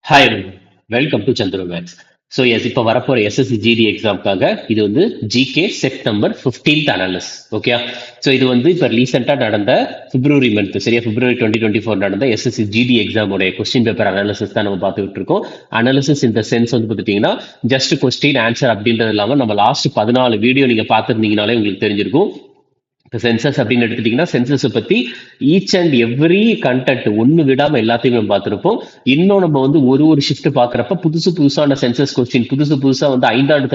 Hi welcome to Chandra maths. So yes இப்போ வரப்போற SSC GD எக்ஸாம்க்காக இது வந்து GK set number 15th analysis. Okay, so இது வந்து இப்போ ரீசெண்டாக நடந்த பிப்ரவரி மந்த், சரியா, பிப்ரவரி 2024 நடந்த எஸ்எஸ்சி ஜிடி எக்ஸாமோடைய கொஸ்டின் பேப்பர் அனாலிசிஸ் தான் நம்ம பார்த்துக்கிட்டு இருக்கோம். அனாலிசிஸ் இந்த சென்ஸ் வந்து பார்த்துட்டீங்கன்னா ஜஸ்ட் கொஸ்டின் ஆன்சர் அப்படின்றது இல்லாமல் நம்ம லாஸ்ட் 14 வீடியோ நீங்கள் பார்த்துருந்தீங்கனாலே உங்களுக்கு தெரிஞ்சிருக்கும். இப்போ சென்சஸ் அப்படின்னு எடுத்துட்டீங்கன்னா சென்சஸை பற்றி ஈச் அண்ட் எவ்ரி கண்டென்ட் ஒன்று விடாமல் எல்லாத்தையும் நம்ம பார்த்துருப்போம். இன்னும் நம்ம வந்து ஒரு ஷிஃப்ட் பார்க்குறப்ப புதுசான சென்சஸ் கொஸ்டின், புதுசாக வந்து 5 ஆண்டு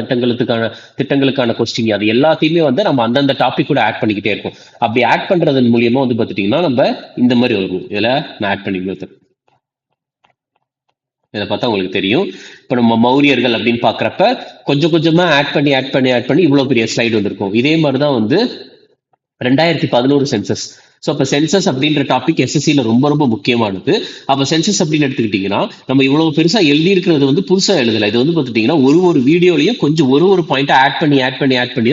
திட்டங்களுக்கான கொஸ்டின், அது எல்லாத்தையுமே வந்து நம்ம அந்தந்த டாபிக் கூட ஆட் பண்ணிக்கிட்டே இருக்கும். அப்படி ஆட் பண்ணுறதன் மூலியமாக வந்து பார்த்துட்டிங்கன்னா நம்ம இந்த மாதிரி வரும். இதில் நான் ஆட் பண்ணிக்கிறேன். இதை பார்த்தா உங்களுக்கு தெரியும். இப்போ நம்ம மௌரியர்கள் அப்படின்னு பார்க்குறப்ப கொஞ்சம் கொஞ்சமாக ஆட் பண்ணி இவ்வளோ பெரிய ஸ்லைடு வந்திருக்கும். இதே மாதிரி தான் வந்து 2011 சென்சஸ். ஸோ அப்போ சென்சஸ் அப்படின்ற டாபிக் எஸ்எஸ்சியில் ரொம்ப முக்கியமானது. அப்போ சென்சஸ் அப்படின்னு எடுத்துக்கிட்டிங்கன்னா நம்ம இவ்வளோ பெருசாக எழுதியிருக்கிறது வந்து புதுசாக எழுதலை. இது வந்து பார்த்துட்டிங்கன்னா ஒரு வீடியோலையும் கொஞ்சம் ஒரு பாயிண்ட்டை ஆட் பண்ணி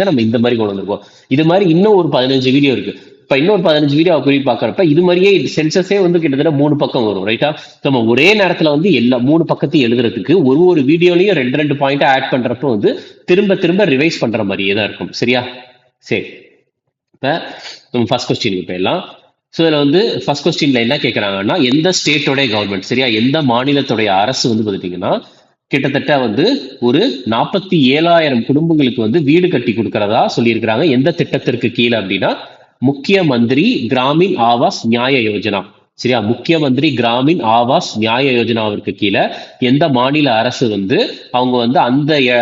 தான் நம்ம இந்த மாதிரி கொண்டு வந்திருக்கோம். இது மாதிரி இன்னும் ஒரு 15 வீடியோ இருக்கு. இப்போ இன்னொரு 15 வீடியோ குறி பார்க்குறப்ப இது மாதிரியே சென்சஸே வந்து கிட்டத்தட்ட 3 பக்கம் வரும், ரைட்டா? நம்ம ஒரே நேரத்தில் வந்து எல்லா 3 பக்கத்தையும் எழுதுறதுக்கு ஒரு வீடியோலையும் 2 பாயிண்ட்டை ஆட் பண்ணுறப்போ வந்து திரும்ப ரிவைஸ் பண்ணுற மாதிரியே தான் இருக்கும், சரியா? சரி, இப்போ நம்ம ஃபர்ஸ்ட் கொஸ்டினுக்கு போயிடலாம். ஸோ இதில் வந்து ஃபர்ஸ்ட் கொஸ்டின்ல என்ன கேட்குறாங்கன்னா, எந்த ஸ்டேட்டோடைய கவர்மெண்ட், சரியா, எந்த மாநிலத்துடைய அரசு வந்து பார்த்துட்டிங்கன்னா கிட்டத்தட்ட வந்து ஒரு 47,000 குடும்பங்களுக்கு வந்து வீடு கட்டி கொடுக்கறதா சொல்லியிருக்கிறாங்க. எந்த திட்டத்திற்கு கீழே அப்படின்னா முக்கிய மந்திரி கிராமின் ஆவாஸ் நியாய யோஜனா, சரியா? முக்கிய மந்திரி கிராமின் ஆவாஸ் நியாய யோஜனாவிற்கு கீழே எந்த மாநில அரசு வந்து அவங்க வந்து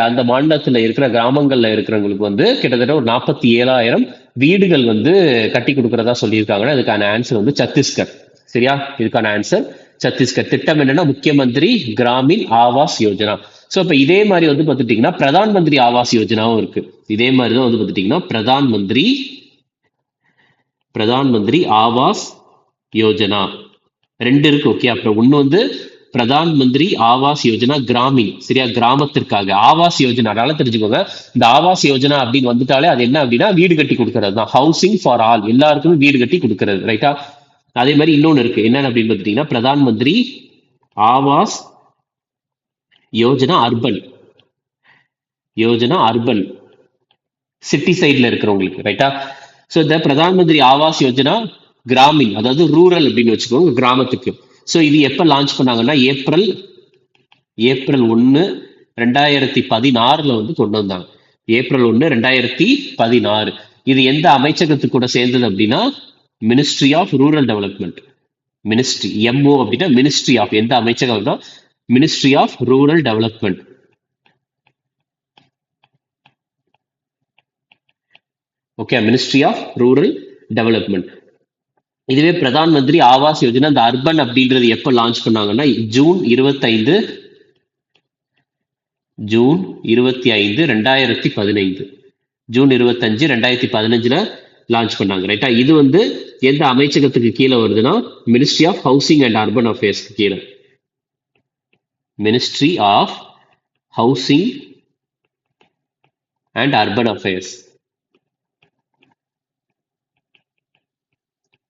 அந்த மாநிலத்தில் இருக்கிற கிராமங்கள்ல இருக்கிறவங்களுக்கு வந்து கிட்டத்தட்ட ஒரு 47,000 வீடுகள் வந்து கட்டி கொடுக்கறதா சொல்லியிருக்காங்கன்னா அதுக்கான ஆன்சர் வந்து சத்தீஸ்கர், சரியா? இதுக்கான ஆன்சர் சத்தீஸ்கர். திட்டம் என்னன்னா முக்கிய மந்திரி கிராமின் ஆவாஸ் யோஜனா. ஸோ இப்போ இதே மாதிரி வந்து பார்த்துட்டீங்கன்னா பிரதான் மந்திரி ஆவாஸ் யோஜனாவும் இருக்கு. இதே மாதிரி தான் வந்து பார்த்துட்டீங்கன்னா பிரதான் மந்திரி ஆவாஸ் யோஜனா 2 இருக்கு. ஓகே, அப்புறம் ஒண்ணு வந்து பிரதான் மந்திரி ஆவாஸ் யோஜனா கிராமின், சரியா, கிராமத்திற்காக. ஆவாஸ் யோஜனா தெரிஞ்சுக்கோங்க. இந்த ஆவாஸ் யோஜனா அப்படின்னு வந்துட்டாலே அது என்ன அப்படின்னா வீடு கட்டி கொடுக்கறது தான். ஹவுசிங் ஃபார் ஆல், எல்லாருக்குமே வீடு கட்டி கொடுக்கறது, ரைட்டா? அதே மாதிரி இன்னொன்னு இருக்கு. என்னன்னு அப்படின்னு பார்த்துட்டீங்கன்னா பிரதான் மந்திரி ஆவாஸ் யோஜனா அர்பன் சிட்டி சைட்ல இருக்கிறவங்களுக்கு, ரைட்டா? ஸோ இந்த பிரதான் மந்திரி ஆவாஸ் யோஜனா கிராமின், அதாவது ரூரல் அப்படின்னு வச்சுக்கோங்க, கிராமத்துக்கு. ஸோ இது எப்போ லான்ச் பண்ணாங்கன்னா ஏப்ரல் 1, 2016 வந்து கொண்டு வந்தாங்க. ஏப்ரல் 1, 2016. இது எந்த அமைச்சகத்துக்கு கூட சேர்ந்தது அப்படின்னா ministry of rural development. Ministry MO அப்படின்னா மினிஸ்ட்ரி ஆஃப், எந்த அமைச்சகம்? Ministry of rural development. Okay, ministry of rural development. இதுவே பிரதான் மந்திரி ஆவாஸ் யோஜனா இந்த அர்பன் அப்படின்றது எப்ப லான்ச் பண்ணாங்கன்னா ஜூன் 25, 2015. ஜூன் 25, 2015 லான்ச் பண்ணாங்க, ரைட்டா? இது வந்து எந்த அமைச்சகத்துக்கு கீழே வருதுன்னா ministry of housing and urban affairs கீழே. Ministry of housing and urban affairs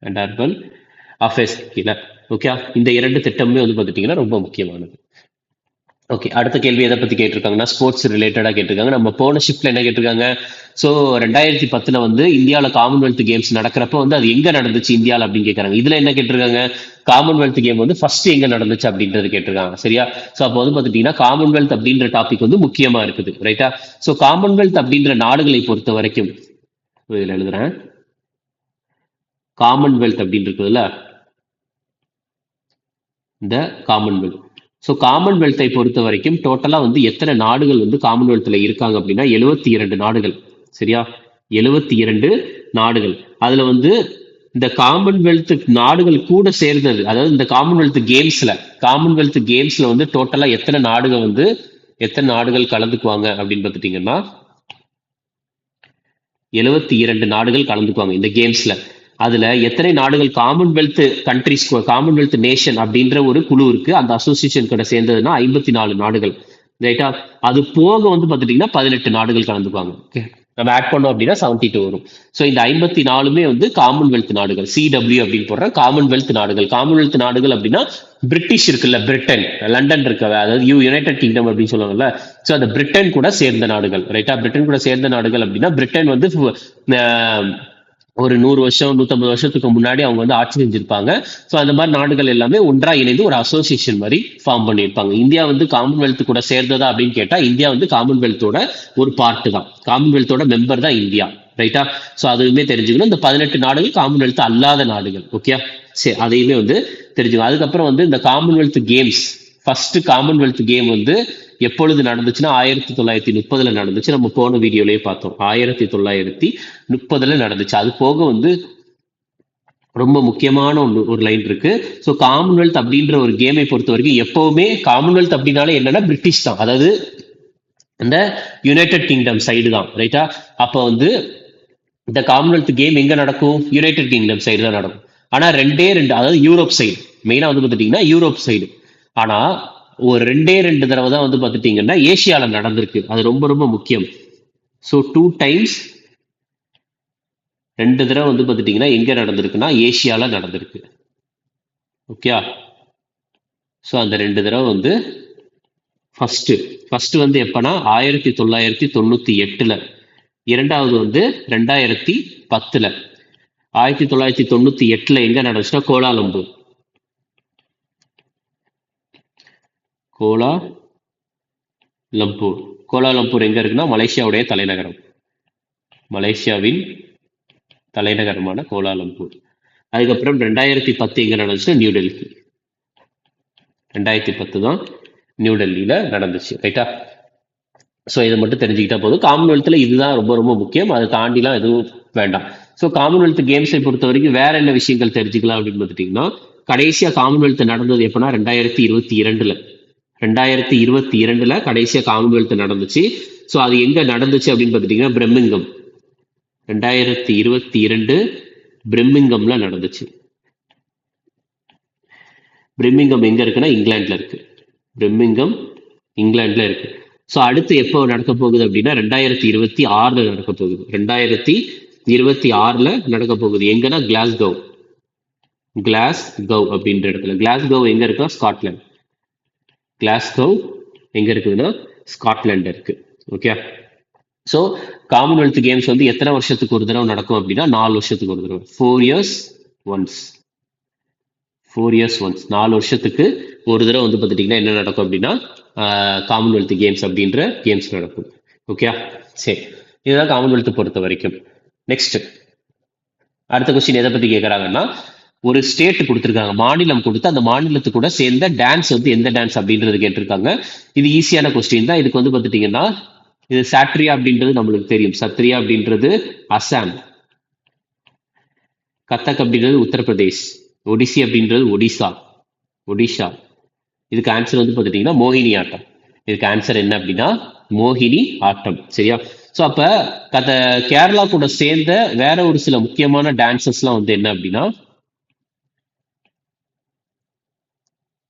and urban affairs கீழே. ஓகே, இந்த 2 திட்டமுமே வந்து பார்த்துட்டீங்கன்னா ரொம்ப முக்கியமானது. ஓகே, அடுத்த கேள்வி எதை பத்தி கேட்டிருக்காங்கன்னா ஸ்போர்ட்ஸ் ரிலேட்டடா கேட்டிருக்காங்க. நம்ம போன ஷிஃப்ட்ல என்ன கேட்டிருக்காங்க? ஸோ 2010 வந்து இந்தியாவில் காமன்வெல்த் கேம்ஸ் நடக்கிறப்ப வந்து அது எங்க நடந்துச்சு இந்தியாவில் அப்படின்னு கேட்கறாங்க. இதுல என்ன கேட்டிருக்காங்க? காமன்வெல்த் கேம் வந்து ஃபர்ஸ்ட் எங்க நடந்துச்சு அப்படின்றது கேட்டிருக்காங்க, சரியா? ஸோ அப்போ வந்து பார்த்துட்டீங்கன்னா காமன்வெல்த் அப்படின்ற டாபிக் வந்து முக்கியமா இருக்குது, ரைட்டா? ஸோ காமன்வெல்த் அப்படின்ற நாடுகளை பொறுத்த வரைக்கும் இதில் எழுதுறேன். காமன்வெல்த் அப்படின்னு இருக்குதுல்ல, இந்த காமன்வெல்த். ஸோ காமன்வெல்த்தை பொறுத்த வரைக்கும் டோட்டலா வந்து எத்தனை நாடுகள் வந்து காமன்வெல்த்ல இருக்காங்க அப்படின்னா 72 நாடுகள், சரியா? 72 நாடுகள். அதுல வந்து இந்த காமன்வெல்த் நாடுகள் கூட சேர்ந்தது, அதாவது இந்த காமன்வெல்த் கேம்ஸ்ல வந்து டோட்டலா எத்தனை நாடுகள் கலந்துக்குவாங்க அப்படின்னு பார்த்துட்டீங்கன்னா 72 நாடுகள் கலந்துக்குவாங்க இந்த கேம்ஸ்ல. அதுல எத்தனை நாடுகள் காமன்வெல்த் கண்ட்ரிஸ், காமன்வெல்த் நேஷன் அப்படின்ற ஒரு குழு இருக்கு, அந்த அசோசியேஷன் கூட சேர்ந்ததுன்னா 54 நாடுகள், ரைட்டா? அது போக வந்து பார்த்துட்டீங்கன்னா 18 நாடுகள் கலந்துக்குவாங்க. ஓகே, நம்ம ஆட் பண்ணோம் அப்படின்னா 72 வரும். ஸோ இந்த 54மே வந்து காமன்வெல்த் நாடுகள், CW அப்படின்னு போடுற காமன்வெல்த் நாடுகள். காமன்வெல்த் நாடுகள் அப்படின்னா பிரிட்டிஷ் இருக்குல்ல, பிரிட்டன், லண்டன் இருக்க, அதாவது யுனைடெட் கிங்டம் அப்படின்னு சொல்லுவாங்கல்ல. ஸோ அந்த பிரிட்டன் கூட சேர்ந்த நாடுகள், ரைட்டா? பிரிட்டன் கூட சேர்ந்த நாடுகள் அப்படின்னா பிரிட்டன் வந்து ஒரு 100 வருஷம் 150 வருஷத்துக்கு முன்னாடி அவங்க வந்து ஆட்சி செஞ்சிருப்பாங்க. ஸோ அந்த மாதிரி நாடுகள் எல்லாமே ஒன்றா இணைந்து ஒரு அசோசியேஷன் மாதிரி ஃபார்ம் பண்ணியிருப்பாங்க. இந்தியா வந்து காமன்வெல்த் கூட சேர்ந்ததா அப்படின்னு கேட்டா, இந்தியா வந்து காமன்வெல்த்தோட ஒரு பார்ட் தான், காமன்வெல்த்தோட மெம்பர் தான் இந்தியா, ரைட்டா? ஸோ அதுவுமே தெரிஞ்சுக்கணும். இந்த 18 நாடுகள் காமன்வெல்த் அல்லாத நாடுகள், ஓகே? சரி, அதையுமே வந்து தெரிஞ்சுக்கணும். அதுக்கப்புறம் வந்து இந்த Commonwealth games, first Commonwealth game வந்து எப்பொழுது நடந்துச்சுன்னா 1930 நடந்துச்சு. நம்ம போன வீடியோலயே பார்த்தோம், 1930 நடந்துச்சு. அது போக வந்து ரொம்ப முக்கியமான ஒரு லைன் இருக்கு. ஸோ காமன்வெல்த் அப்படின்ற ஒரு கேமை பொறுத்த வரைக்கும் எப்பவுமே காமன்வெல்த் அப்படின்னாலே என்னன்னா பிரிட்டிஷ் தான், அதாவது இந்த யுனைடெட் கிங்டம் சைடு தான், ரைட்டா? அப்போ வந்து இந்த காமன்வெல்த் கேம் எங்க நடக்கும்? யுனைடெட் கிங்டம் சைடு தான் நடக்கும். ஆனா ரெண்டே ரெண்டு, அதாவது யூரோப் சைடு, மெயினா வந்து பார்த்துட்டீங்கன்னா யூரோப் சைடு. ஆனா ஒரு ரெண்டு தடவை தான் வந்து பார்த்துட்டீங்கன்னா ஏசியால நடந்திருக்கு. அது ரொம்ப ரொம்ப முக்கியம். ஸோ 2 times, 2 தடவை வந்து பார்த்துட்டீங்கன்னா எங்க நடந்திருக்குன்னா ஏசியால நடந்திருக்கு, ஓகே? ஸோ அந்த 2 தடவை வந்து ஃபர்ஸ்ட் வந்து எப்பனா 1998, இரண்டாவது வந்து 2010. 1998 எங்க நடந்துச்சுன்னா கோலாலம்பூர். கோலாலம்பூர் எங்க இருக்குன்னா மலேசியாவுடைய தலைநகரம், மலேசியாவின் தலைநகரமான கோலாலம்பூர். அதுக்கப்புறம் 2010 எங்க நடந்துச்சுன்னா நியூ டெல்லி. 2010 தான் நியூ டெல்லியில நடந்துச்சு, ரைட்டா? ஸோ இதை மட்டும் தெரிஞ்சுக்கிட்டா போதும். காமன்வெல்த்தில் இதுதான் ரொம்ப ரொம்ப முக்கியம், அதை தாண்டிலாம் எதுவும் வேண்டாம். ஸோ காமன்வெல்த் கேம்ஸை பொறுத்த வரைக்கும் வேற என்ன விஷயங்கள் தெரிஞ்சுக்கலாம் அப்படின்னு பார்த்துட்டிங்கன்னா, கடைசியாக காமன்வெல்த் நடந்தது எப்போனா 2022. 2022 கடைசியாக காமன்வெல்த் நடந்துச்சு. ஸோ அது எங்கே நடந்துச்சு அப்படின்னு பார்த்துட்டிங்கன்னா பிரெமிங்கம். 2022 பிரெமிங்கம்ல நடந்துச்சு. பிரெமிங்கம் எங்க இருக்குன்னா இங்கிலாந்துல இருக்கு. பிரெமிங்கம் இங்கிலாந்துல இருக்கு. ஸோ அடுத்து எப்போ நடக்க போகுது அப்படின்னா 2026 நடக்க போகுது. 2026 நடக்க போகுது. எங்கன்னா கிளாஸ்கோவ் அப்படின்ற இடத்துல. கிளாஸ்கோவ் எங்க இருக்குன்னா ஸ்காட்லாந்து. கிளாஸ்கோவ் எங்க இருக்குதுன்னா ஸ்காட்லாண்ட் இருக்கு, ஓகே? ஸோ காமன்வெல்த் கேம்ஸ் வந்து எத்தனை வருஷத்துக்கு ஒரு தடவை நடக்கும் அப்படின்னா 4 வருஷத்துக்கு ஒரு தடவை, 4 years once. 4 வருஷத்துக்கு ஒரு தடவை வந்து பார்த்துட்டிங்கன்னா என்ன நடக்கும் அப்படின்னா காமன்வெல்த் கேம்ஸ் அப்படின்ற கேம்ஸ் நடக்கும், ஓகே? சரி, இதுதான் காமன்வெல்த் பொறுத்த வரைக்கும். நெக்ஸ்ட் அடுத்த கொஸ்டின் எதை பத்தி கேட்கறாங்கன்னா, ஒரு ஸ்டேட் கொடுத்துருக்காங்க, மாநிலம் கொடுத்து அந்த மாநிலத்து கூட சேர்ந்த டான்ஸ் வந்து எந்த டான்ஸ் அப்படின்றது கேட்டிருக்காங்க. இது ஈஸியான கொஸ்டின் தான். இதுக்கு வந்து பார்த்துட்டீங்கன்னா இது சாட்ரியா அப்படின்றது நம்மளுக்கு தெரியும். சத்ரியா அப்படின்றது அசாம், கத்தக் அப்படின்றது உத்தரப்பிரதேஷ், ஒடிசி அப்படின்றது ஒடிஷா. இதுக்கு ஆன்சர் வந்து பார்த்துட்டீங்கன்னா மோகினி ஆட்டம். இதுக்கு ஆன்சர் என்ன அப்படின்னா மோகினி ஆட்டம், சரியா? ஸோ அப்ப கேரளா கூட சேர்ந்த வேற ஒரு சில முக்கியமான டான்சஸ்லாம் வந்து என்ன அப்படின்னா,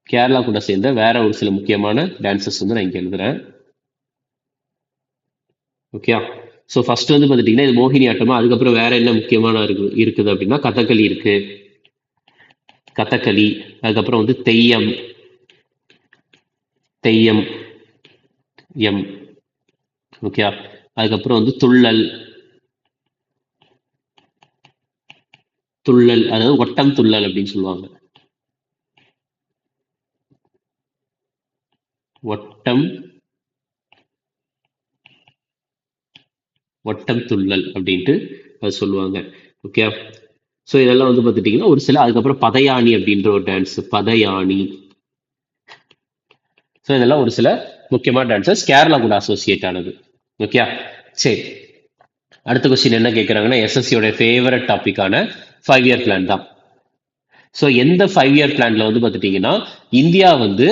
கேரளா கூட சேர்ந்த வேற ஒரு சில முக்கியமான டான்சஸ் வந்து நான் இங்க எழுதுறேன், ஓகே? ஸோ ஃபர்ஸ்ட் வந்து பார்த்துட்டீங்கன்னா இது மோகினி ஆட்டமா. அதுக்கப்புறம் வேற என்ன முக்கியமான இருக்குது அப்படின்னா கதகளி இருக்கு, கதகளி. அதுக்கப்புறம் வந்து தெய்யம் எம், ஓகே? அதுக்கப்புறம் வந்து துள்ளல், அதாவது ஒட்டம் துள்ளல் அப்படின்னு சொல்லுவாங்க. ஒட்டம் துள்ளல் அப்படின்ட்டு அது சொல்லுவாங்க, ஓகே? ஸோ இதெல்லாம் வந்து பார்த்துட்டீங்கன்னா ஒரு சில. அதுக்கப்புறம் பதையாணி அப்படின்ற ஒரு டான்ஸ், பதையாணி. ஸோ இதெல்லாம் ஒரு சில முக்கியமான டான்சஸ் கேரளா கூட அசோசியேட் ஆனது, ஓகே? சரி, அடுத்த கொஸ்டின் என்ன கேட்குறாங்கன்னா எஸ்எஸ்சியோட ஃபேவரட் டாபிக்கான 5-year பிளான் தான். ஸோ எந்த 5-year பிளான்ல வந்து பார்த்துட்டீங்கன்னா இந்தியா வந்து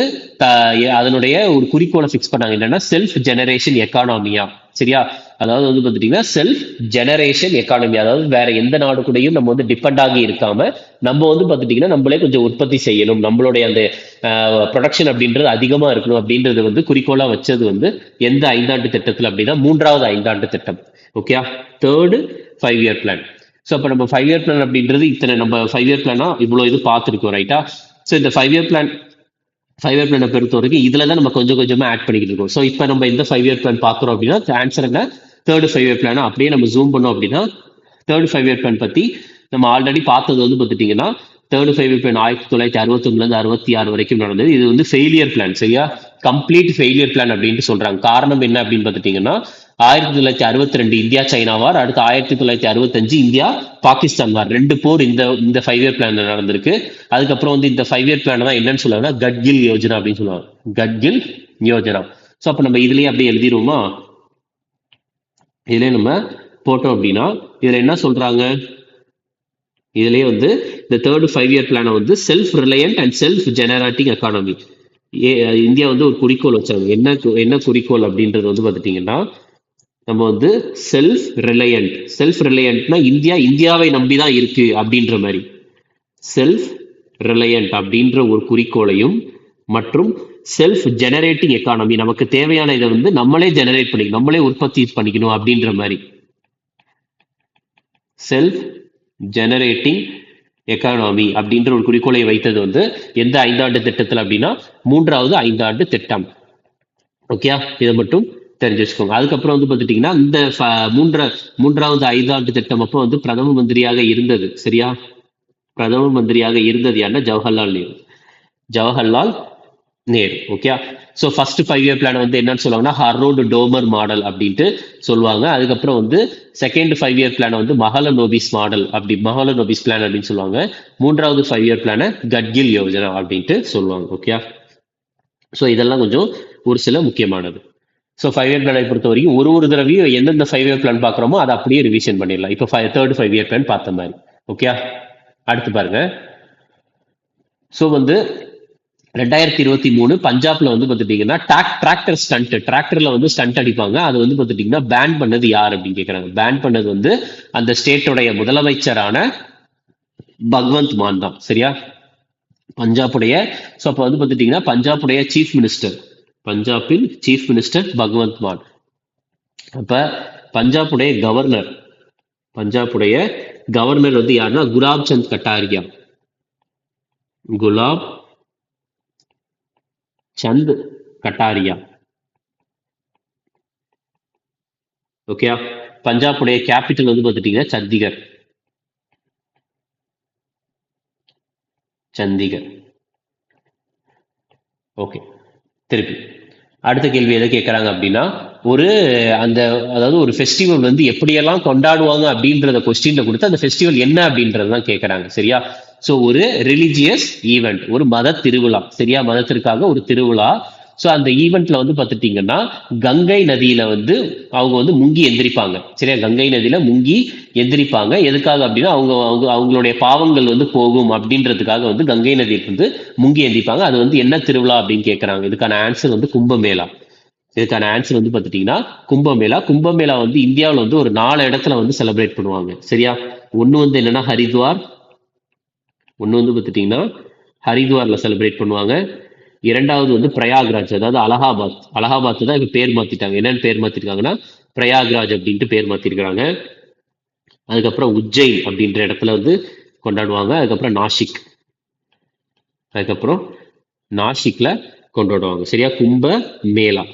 அதனுடைய ஒரு குறிக்கோளை ஃபிக்ஸ் பண்ணாங்க, என்னன்னா செல்ஃப் ஜெனரேஷன் எக்கானமியா, சரியா? அதாவது வந்து பார்த்துட்டீங்கன்னா செல்ஃப் ஜெனரேஷன் எக்கானமி, அதாவது வேற எந்த நாடு கூடயும் நம்ம வந்து டிபெண்ட் ஆகி இருக்காம நம்ம வந்து பார்த்துட்டீங்கன்னா நம்மளே கொஞ்சம் உற்பத்தி செய்யணும், நம்மளுடைய அந்த ப்ரொடக்ஷன் அப்படின்றது அதிகமா இருக்கணும் அப்படின்றது வந்து குறிக்கோளா வச்சது வந்து எந்த 5 ஆண்டு திட்டத்தில் அப்படின்னா 3வது 5 ஆண்டு திட்டம், okay? 3rd 5-year plan. So அப்போ நம்ம 5-year பிளான் அப்படின்றது இத்தனை, நம்ம 5-year பிளானா இவ்வளோ இது பார்த்துருக்கோம், ரைட்டா? ஸோ இந்த 5 இயர் பிளான் 5 இயர் பிளானை பொறுத்த வரைக்கும் இதில் தான் நம்ம கொஞ்சம் கொஞ்சமாக ஆட் பண்ணிக்கிட்டு இருக்கோம். ஸோ இப்போ நம்ம இந்த 5 இயர் பிளான் பார்க்குறோம் அப்படின்னா ஆன்சர் என்ன, தேர்டு 5 இயர் பிளானை அப்படியே நம்ம ஜூம் பண்ணோம் அப்படின்னா தேர்டு 5 இயர் பிளான் பற்றி நம்ம ஆல்ரெடி பார்த்தது வந்து பார்த்துட்டிங்கன்னா தேர்டு 5 இயர் பிளான் 1961 66 வரைக்கும் நடந்தது. இது வந்து ஃபெயிலியர் பிளான், சரியா, கம்ப்ளீட் ஃபெயிலியர் பிளான் அப்படின்ட்டு சொல்றாங்க. காரணம் என்ன அப்படின்னு பார்த்துட்டிங்கன்னா 1962 இந்தியா சைனா வார், அடுத்து 1965 இந்தியா பாகிஸ்தான் வார், 2 போர் இந்த 5 இயர் பிளான் நடந்திருக்கு. அதுக்கப்புறம் வந்து இந்த 5 இயர் பிளான் தான் என்னன்னு சொல்லுவாங்கன்னா கட்கில் யோஜனா அப்படின்னு சொல்லுவாங்க, கட்கில் யோஜனா. ஸோ அப்போ நம்ம இதுலயே அப்படியே எழுதிடுவோமா, இதுலயே நம்ம போட்டோம் அப்படின்னா இதுல என்ன சொல்றாங்க, இதுலயே வந்து இந்த தேர்டு 5 இயர் பிளானை வந்து self reliant and self generating economy India வந்து ஒரு குறிக்கோள் வச்சாங்க. என்ன குறிக்கோள் அப்படின்றது வந்து பார்த்துட்டீங்கன்னா நம்ம வந்து செல்ஃப் ரிலையன்ட்னா இந்தியாவை நம்பிதான் இருக்கு அப்படின்ற மாதிரி, செல்ஃப் ரிலையன்ட் அப்படின்ற ஒரு குறிக்கோளையும் மற்றும் செல்ஃப் ஜெனரேட்டிங் எக்கானமி நமக்கு தேவையான இதை வந்து நம்மளே ஜெனரேட் பண்ணிக்கணும், நம்மளே உற்பத்தி பண்ணிக்கணும் அப்படின்ற மாதிரி, செல்ஃப் ஜெனரேட்டிங் எக்கானமி அப்படின்ற ஒரு குறிக்கோளை வைத்தது வந்து எந்த 5 ஆண்டு திட்டத்தில் அப்படின்னா 3வது 5 ஆண்டு திட்டம். ஓகே, இதை மட்டும் தெரிஞ்சு வச்சுக்கோங்க. அதுக்கப்புறம் வந்து பார்த்துட்டீங்கன்னா இந்த 3வது 5 ஆண்டு திட்டம் அப்போ வந்து பிரதம மந்திரியாக இருந்தது, சரியா, பிரதம மந்திரியாக இருந்தது யாருன்னா Jawaharlal Nehru. Okay, so first 5 year plan வந்து என்னன்னு சொல்லுவாங்கன்னா ஹரோல்டு டோமர் மாடல் அப்படின்ட்டு சொல்லுவாங்க. அதுக்கப்புறம் வந்து செகண்ட் 5 இயர் பிளான் வந்து மஹலனோபிஸ் பிளான் அப்படின்னு சொல்லுவாங்க. 3வது 5 இயர் பிளானை கட்கில் யோஜனா அப்படின்ட்டு சொல்லுவாங்க. ஓகே, ஸோ இதெல்லாம் கொஞ்சம் ஒரு சில முக்கியமானது. ஸோ 5 இயர் பிளானை பொறுத்த வரைக்கும் ஒரு தடவையும் எந்தெந்த 5 இயர் பிளான் பார்க்குறோமோ அதை அப்படியே ரிவிஷன் பண்ணிடலாம். இப்போ தேர்டு 5 இயர் பிளான் பார்த்த மாதிரி. ஓகே, அடுத்து பாருங்க. ஸோ வந்து 2023 பஞ்சாப்ல வந்து பார்த்துட்டீங்கன்னா டிராக்டர்ல வந்து ஸ்டண்ட் அடிப்பாங்க. அது வந்து பார்த்துட்டீங்கன்னா பேன் பண்ணது யார் அப்படின்னு கேட்குறாங்க. பேன் பண்ணது வந்து அந்த ஸ்டேட்டோடைய முதலமைச்சரான பகவந்த் மான் தான், சரியா, பஞ்சாபுடைய. ஸோ அப்போ வந்து பார்த்துட்டீங்கன்னா பஞ்சாபுடைய பஞ்சாபின் சீஃப் மினிஸ்டர் பகவந்த் மான். அப்ப பஞ்சாபுடைய கவர்னர் வந்து யாருன்னா குலாப் சந்த் கட்டாரியா. ஓகே, பஞ்சாபுடைய கேபிட்டல் வந்து பார்த்துட்டீங்கன்னா சண்டிகர். ஓகே, திருப்பி அடுத்த கேள்வி எதை கேட்கறாங்க அப்படின்னா அதாவது ஒரு ஃபெஸ்டிவல் வந்து எப்படியெல்லாம் கொண்டாடுவாங்க அப்படின்றத கொஸ்டின்ல கொடுத்து அந்த ஃபெஸ்டிவல் என்ன அப்படின்றதான் கேட்கறாங்க, சரியா. ஸோ ஒரு ரிலிஜியஸ் ஈவெண்ட், ஒரு மத திருவிழா, சரியா, மதத்திற்காக ஒரு திருவிழா. ஸோ அந்த ஈவெண்ட்ல வந்து பார்த்துட்டீங்கன்னா கங்கை நதியில வந்து அவங்க வந்து முங்கி எந்திரிப்பாங்க, சரியா, கங்கை நதியில முங்கி எந்திரிப்பாங்க. எதுக்காக அப்படின்னா அவங்களுடைய பாவங்கள் வந்து போகும் அப்படின்றதுக்காக வந்து கங்கை நதியில் வந்து முங்கி எந்திரிப்பாங்க. அது வந்து என்ன திருவிழா அப்படின்னு கேட்கறாங்க. இதுக்கான ஆன்சர் வந்து கும்பமேளா. இதுக்கான ஆன்சர் வந்து பார்த்துட்டீங்கன்னா கும்பமேளா வந்து இந்தியாவில் வந்து ஒரு 4 இடத்துல வந்து செலிப்ரேட் பண்ணுவாங்க, சரியா. ஒன்று வந்து என்னன்னா ஹரித்வார்ல செலிப்ரேட் பண்ணுவாங்க. 2வது வந்து பிரயாக்ராஜ், அதாவது அலகாபாத் தான் இப்ப பேர் மாத்திட்டாங்க. என்னன்னு பேர் மாத்திருக்காங்கன்னா பிரயாக்ராஜ் அப்படின்ட்டு பேர் மாத்திருக்கிறாங்க. அதுக்கப்புறம் உஜ்ஜைன் அப்படின்ற இடத்துல வந்து கொண்டாடுவாங்க. அதுக்கப்புறம் நாசிக்ல கொண்டாடுவாங்க, சரியா, கும்ப மேளா.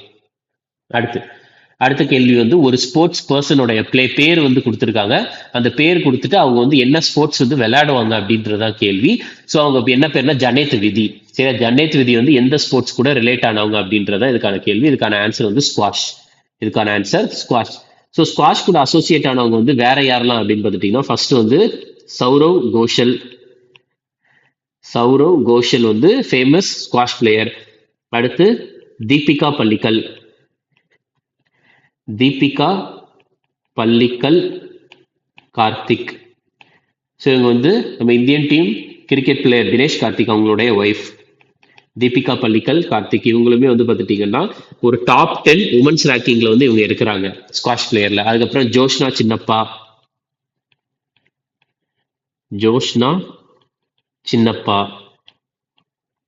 அடுத்த கேள்வி வந்து ஒரு ஸ்போர்ட்ஸ் பர்சனோடைய பேர் வந்து கொடுத்துருக்காங்க. அந்த பேர் கொடுத்துட்டு அவங்க வந்து என்ன ஸ்போர்ட்ஸ் வந்து விளையாடுவாங்க அப்படின்றதான் கேள்வி. ஸோ அவங்க என்ன பேர்னா ஜனேத் விதி, சரியா. ஜனேத் விதி வந்து எந்த ஸ்போர்ட்ஸ் கூட ரிலேட் ஆனவங்க அப்படின்றத இதுக்கான கேள்வி. இதுக்கான ஆன்சர் வந்து ஸ்குவாஷ். ஸோ ஸ்குவாஷ் கூட அசோசியேட் ஆனவங்க வந்து வேற யாரெல்லாம் அப்படின்னு பார்த்துட்டீங்கன்னா ஃபர்ஸ்ட் வந்து சௌரவ் கோஷல் வந்து ஃபேமஸ் ஸ்குவாஷ் பிளேயர். அடுத்து தீபிகா பல்லிக்கல் கார்த்திக். ஸோ இவங்க வந்து நம்ம Indian team cricket player Dinesh Karthik அவங்களுடைய ஒய்ஃப் தீபிகா பல்லிக்கல் கார்த்திக். இவங்களுமே வந்து பார்த்துட்டீங்கன்னா ஒரு டாப் 10 உமன்ஸ் ரேங்கிங்ல வந்து இவங்க இருக்கிறாங்க ஸ்குவாஷ் பிளேயர்ல. அதுக்கப்புறம் ஜோஷ்னா சின்னப்பா,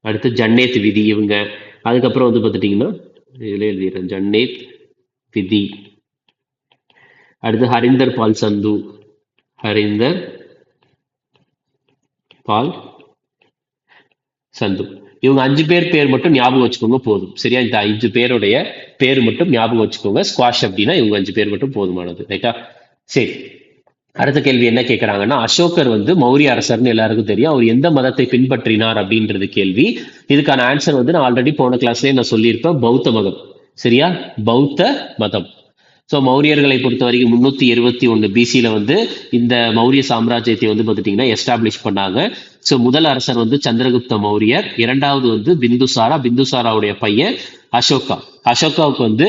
அடுத்து ஜன்னேத் விதி இவங்க. அதுக்கப்புறம் வந்து பார்த்துட்டீங்கன்னா இதுல எழுதிடுறேன் ஜன்னேத் விதி. அடுத்து ஹரிந்தர் பால் சந்து, சந்து. இவங்க 5 பேர் மட்டும் ஞாபகம் வச்சுக்கோங்க போதும். சரியா? இந்த 5 பேருடைய பேர் மட்டும் ஞாபகம் வச்சுக்கோங்க. ஸ்குவாஷ் அப்படின்னா இவங்க 5 பேர் மட்டும் போதுமானது. ரைட்டா? சரி. அடுத்த கேள்வி என்ன கேட்கறாங்கன்னா, அசோகர் வந்து மௌரிய அரசர்னு எல்லாருக்கும் தெரியும். அவர் எந்த மதத்தை பின்பற்றினார் அப்படின்றது கேள்வி. இதுக்கான ஆன்சர் வந்து நான் ஆல்ரெடி போன கிளாஸ்லயே நான் சொல்லியிருப்பேன். பௌத்த மதம். சரியா? பௌத்த மதம். ஸோ மௌரியர்களை பொறுத்த வரைக்கும் 371 பிசியில வந்து இந்த மௌரிய சாம்ராஜ்யத்தை வந்து பார்த்துட்டீங்கன்னா எஸ்டாப்ளிஷ் பண்ணாங்க. ஸோ முதல் அரசர் வந்து சந்திரகுப்த மௌரியர், இரண்டாவது வந்து பிந்துசாரா, பிந்துசாராவுடைய பையன் அசோகா. அசோகாவுக்கு வந்து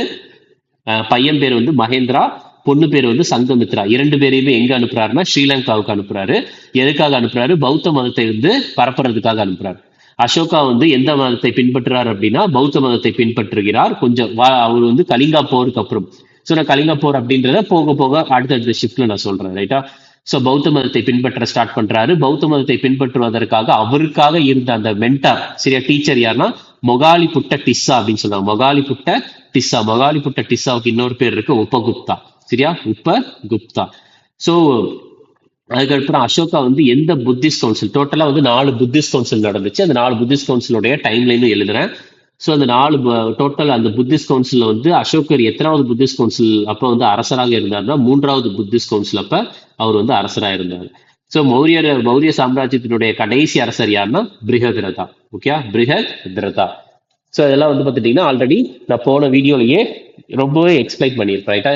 பையன் பேர் வந்து மகேந்திரா, பொண்ணு பேர் வந்து சங்கமித்ரா. 2 பேரையுமே எங்க அனுப்புறாருன்னா ஸ்ரீலங்காவுக்கு அனுப்புறாரு. எதுக்காக அனுப்புறாரு? பௌத்த மதத்தை வந்து பரப்புறதுக்காக அனுப்புறாரு. அசோகா வந்து எந்த மதத்தை பின்பற்றுறார் அப்படின்னா பௌத்த மதத்தை பின்பற்றுகிறார். கொஞ்சம் அவர் வந்து கலிங்கா போருக்கு அப்புறம். ஸோ நான் கலிங்கா போர் அப்படின்றத போக போக அடுத்தடுத்த ஷிஃப்ட்ல நான் சொல்றேன். ரைட்டா? ஸோ பௌத்த மதத்தை பின்பற்ற ஸ்டார்ட் பண்றாரு. பௌத்த மதத்தை பின்பற்றுவதற்காக அவருக்காக இருந்த அந்த மென்டார், சரியா, டீச்சர் யாருன்னா மொகாலி புட்ட டிஸ்ஸா அப்படின்னு சொல்லுவாங்க. மொகாலி புட்ட டிஸ்ஸா. மொகாலி புட்ட டிஸ்ஸாவுக்கு இன்னொரு பேர் இருக்கு, உபகுப்தா. சரியா? உபகுப்தா. ஸோ அதுக்கப்புறம் அசோகா வந்து எந்த புத்திஸ்ட் கவுன்சில், டோட்டலா வந்து 4 புத்திஸ்ட் கவுன்சில் நடந்துச்சு. அந்த 4 புத்திஸ்ட் கவுன்சிலுடைய டைம் லைனும் எழுதுறேன். ஸோ அந்த 4 டோட்டல் அந்த புத்திஸ்ட் கவுன்சில் வந்து அசோகர் எத்தனாவது புத்திஸ்ட் கவுன்சில் அப்ப வந்து அரசராக இருந்தார்னா 3வது புத்திஸ்ட் கவுன்சில் அப்ப அவர் வந்து அரசராக இருந்தார். ஸோ மௌரிய சாம்ராஜ்யத்தினுடைய கடைசி அரசர் யாருன்னா பிருஹத்ரதா. ஓகே, பிருஹத்ரதா. ஸோ இதெல்லாம் வந்து பார்த்துட்டீங்கன்னா ஆல்ரெடி நான் போன வீடியோலயே ரொம்பவே எக்ஸ்பிளைன் பண்ணியிருப்பேன். ரைட்டா?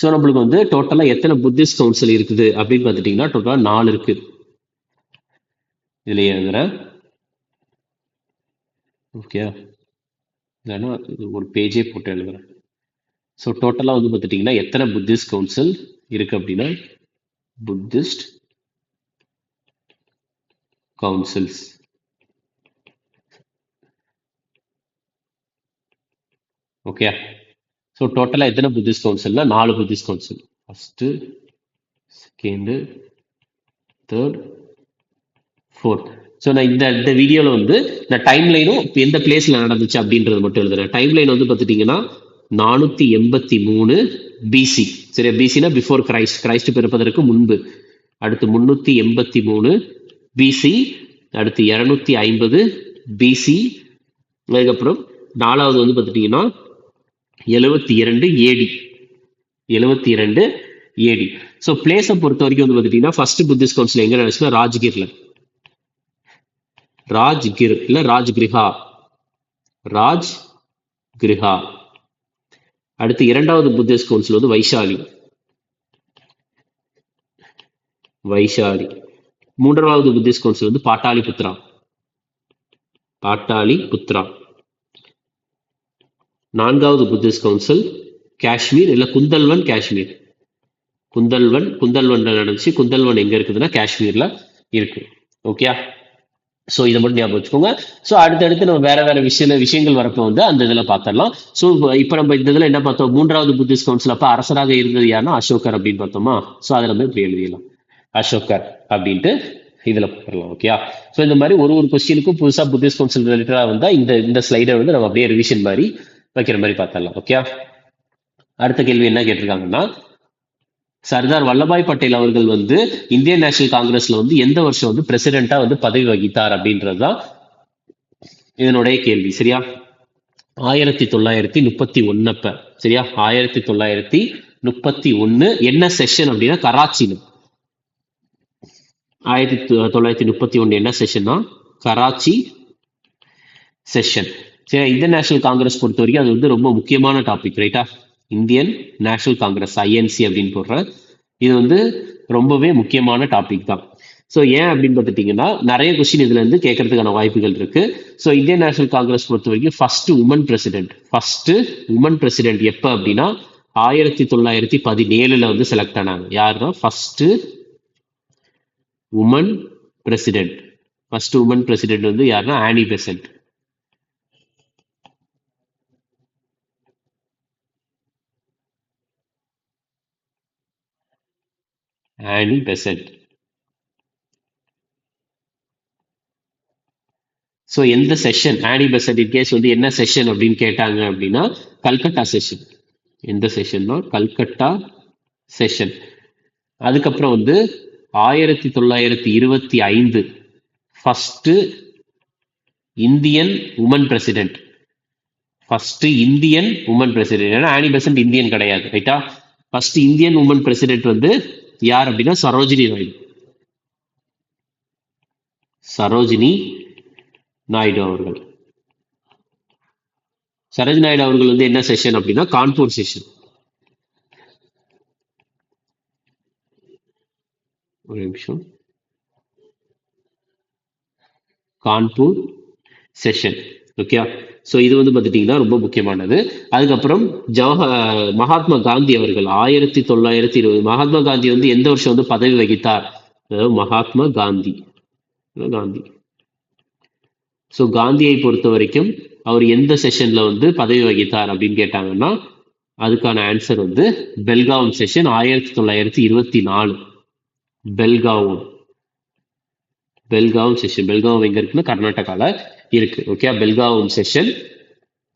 ஸோ நம்மளுக்கு வந்து டோட்டலா எத்தனை புத்திஸ்ட் கவுன்சில் இருக்குது அப்படின்னு பார்த்துட்டீங்கன்னா டோட்டலா 4 இருக்கு. இதுல எழுதுறேன். ஓகே, இல்லைன்னா ஒரு பேஜே போட்டு எழுதுறேன். ஸோ டோட்டலா வந்து பார்த்துட்டீங்கன்னா எத்தனை புத்திஸ்ட் கவுன்சில் இருக்கு அப்படின்னா புத்திஸ்ட் கவுன்சில்ஸ். ஓகே, ஸோ டோட்டலா எத்தனை புத்திஸ்ட் கவுன்சில்னா 4 Buddhist council. First, second, third, fourth. So நான் இந்த வீடியோவில் வந்து நான் டைம் லைனும் எந்த பிளேஸில் நடந்துச்சு அப்படின்றது மட்டும் எழுதுறேன். டைம் லைன் வந்து பார்த்துட்டீங்கன்னா 483 பிசி. சரியா? பிசினா பிஃபோர் கிரைஸ்ட், கிரைஸ்ட் பிறப்பதற்கு முன்பு. அடுத்து 383 பிசி. அடுத்து 250 பிசி. அதுக்கப்புறம் 4வது வந்து பார்த்துட்டீங்கன்னா 72 ஏடி. 72 ஏடி. ஸோ பிளேஸை பொறுத்த வரைக்கும் வந்து பார்த்துட்டீங்கன்னா ஃபர்ஸ்ட் புத்திஸ்ட் கவுன்சில் எங்க நடந்துச்சுன்னா ராஜ்கிர்ல. ராஜ்கிர் இல்ல ராஜ்கிரிஹா. ராஜ்கிரிஹா. அடுத்து 2வது புத்திஸ்ட் கவுன்சில் வந்து வைஷாலி. வைஷாலி. 3வது புத்திஸ்ட் கவுன்சில் வந்து பாட்டாளிபுத்ரா. பாட்டாளிபுத்ரா. 4வது புத்திஸ்ட் கவுன்சில் காஷ்மீர் இல்ல குந்தல்வன், காஷ்மீர். குந்தல்வன்ல நடந்துச்சு. குந்தல்வன் எங்க இருக்குதுன்னா காஷ்மீர்ல இருக்கு. ஓகே, ஸோ இதை மட்டும் ஞாபகம் வச்சுக்கோங்க. ஸோ அடுத்தடுத்து நம்ம வேற வேற விஷயங்கள் வரப்போ வந்து அந்த இதில் பார்த்துடலாம். ஸோ இப்போ நம்ம இந்த இதில் என்ன பார்த்தோம்? 3வது புத்திஸ்ட் கவுன்சில் அப்போ அரசராக இருந்தது யாருன்னா அசோகர் அப்படின்னு பார்த்தோமா? ஸோ அதை நம்ம இப்படி எழுதிடலாம், அசோகர் அப்படின்ட்டு இதில் போடலாம். ஓகேயா? ஸோ இந்த மாதிரி ஒரு கொஸ்டினுக்கும் புதுசாக புத்திஸ்ட் கவுன்சில் ரிலேட்டடாக வந்தால் இந்த ஸ்லைடை வந்து நம்ம அப்படியே ரிவிஷன் மாதிரி வைக்கிற மாதிரி பார்த்துடலாம். ஓகே, அடுத்த கேள்வி என்ன கேட்டிருக்காங்கன்னா, சர்தார் வல்லபாய் பட்டேல் அவர்கள் வந்து இந்தியன் நேஷனல் காங்கிரஸ்ல வந்து எந்த வருஷம் வந்து பிரசிடென்டா வந்து பதவி வகித்தார் அப்படின்றதுதான் இதனுடைய கேள்வி. சரியா? 1931 அப்ப. சரியா? 1931 என்ன செஷன் அப்படின்னா கராச்சின்னு. 1931 என்ன செஷன்னா கராச்சி செஷன். சரி, இந்தியன் நேஷனல் காங்கிரஸ் பொறுத்த வரைக்கும் அது வந்து ரொம்ப முக்கியமான டாபிக். ரைட்டா? இந்தியன் நேஷனல் காங்கிரஸ், ஐஎன்சி அப்படின்னு போடுறேன். இது வந்து ரொம்பவே முக்கியமான டாபிக் தான். ஸோ ஏன் அப்படின்னு பார்த்துட்டீங்கன்னா நிறைய கொஸ்டின் இதுல இருந்து கேட்கறதுக்கான வாய்ப்புகள் இருக்கு. ஸோ இந்தியன் நேஷனல் காங்கிரஸ் பொறுத்த வரைக்கும் ஃபர்ஸ்ட் உமன் பிரசிடென்ட் எப்ப அப்படின்னா 1917 வந்து செலக்ட் ஆனாங்க. யாருன்னா ஃபர்ஸ்ட் உமன் பிரசிடென்ட் வந்து யாருன்னா ஆனி பெசன்ட். ஆனி பெசன்ட். ஸோ எந்த செஷன் ஆனி பெசன்ட் இன்கேஸ் வந்து என்ன செஷன் அப்படின்னு கேட்டாங்க அப்படின்னா கல்கட்டா செஷன். எந்த செஷன்னா கல்கட்டா செஷன். அதுக்கப்புறம் வந்து 1925 first Indian woman president. First Indian woman president. ஏன்னா ஆனி பெசன்ட் இந்தியன் கிடையாது, ரைட்டா? ஃபர்ஸ்ட் இந்தியன் உமன் பிரசிடென்ட் வந்து யார் அப்படின்னா சரோஜினி நாயுடு. சரோஜினி நாயுடு அவர்கள். சரோஜினி நாயுடு அவர்கள் வந்து என்ன செஷன் அப்படின்னா கான்பூர் செஷன். ஒரு நிமிஷம். கான்பூர் செஷன். ஓகே, ஸோ இது வந்து பார்த்துட்டிங்கன்னா ரொம்ப முக்கியமானது. அதுக்கப்புறம் மகாத்மா காந்தி அவர்கள் 1920. மகாத்மா காந்தி வந்து எந்த வருஷம் வந்து பதவி வகித்தார்? மகாத்மா காந்தி. ஸோ காந்தியை பொறுத்த வரைக்கும் அவர் எந்த செஷன்ல வந்து பதவி வகித்தார் அப்படின்னு கேட்டாங்கன்னா அதுக்கான ஆன்சர் வந்து பெல்காம் செஷன் 1924. பெல்காம் செஷன். பெல்காம் எங்க இருக்குன்னா கர்நாடகால இருக்கு. ஓகே, பெல்காம் செஷன்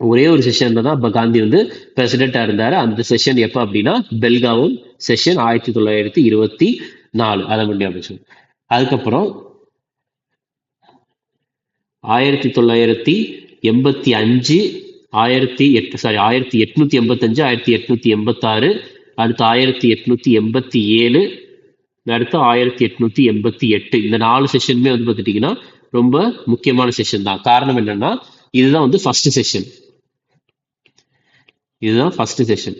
ஒரே ஒரு செஷன்ல தான் அப்ப காந்தி வந்து பிரசிடென்டா இருந்தாரு. அந்த செஷன் எப்ப அப்படின்னா பெல்காம் செஷன் 1924. அதை மட்டும் அப்படி. அதுக்கப்புறம் 1985 1885 1886, அடுத்து 1887, அடுத்து 1888. இந்த 4 செஷனுமே வந்து பார்த்துட்டீங்கன்னா ரொம்ப முக்கியமான செஷன் தான். காரணம் என்னன்னா இதுதான் வந்து ஃபர்ஸ்ட் செஷன். இதுதான் ஃபர்ஸ்ட் செஷன்.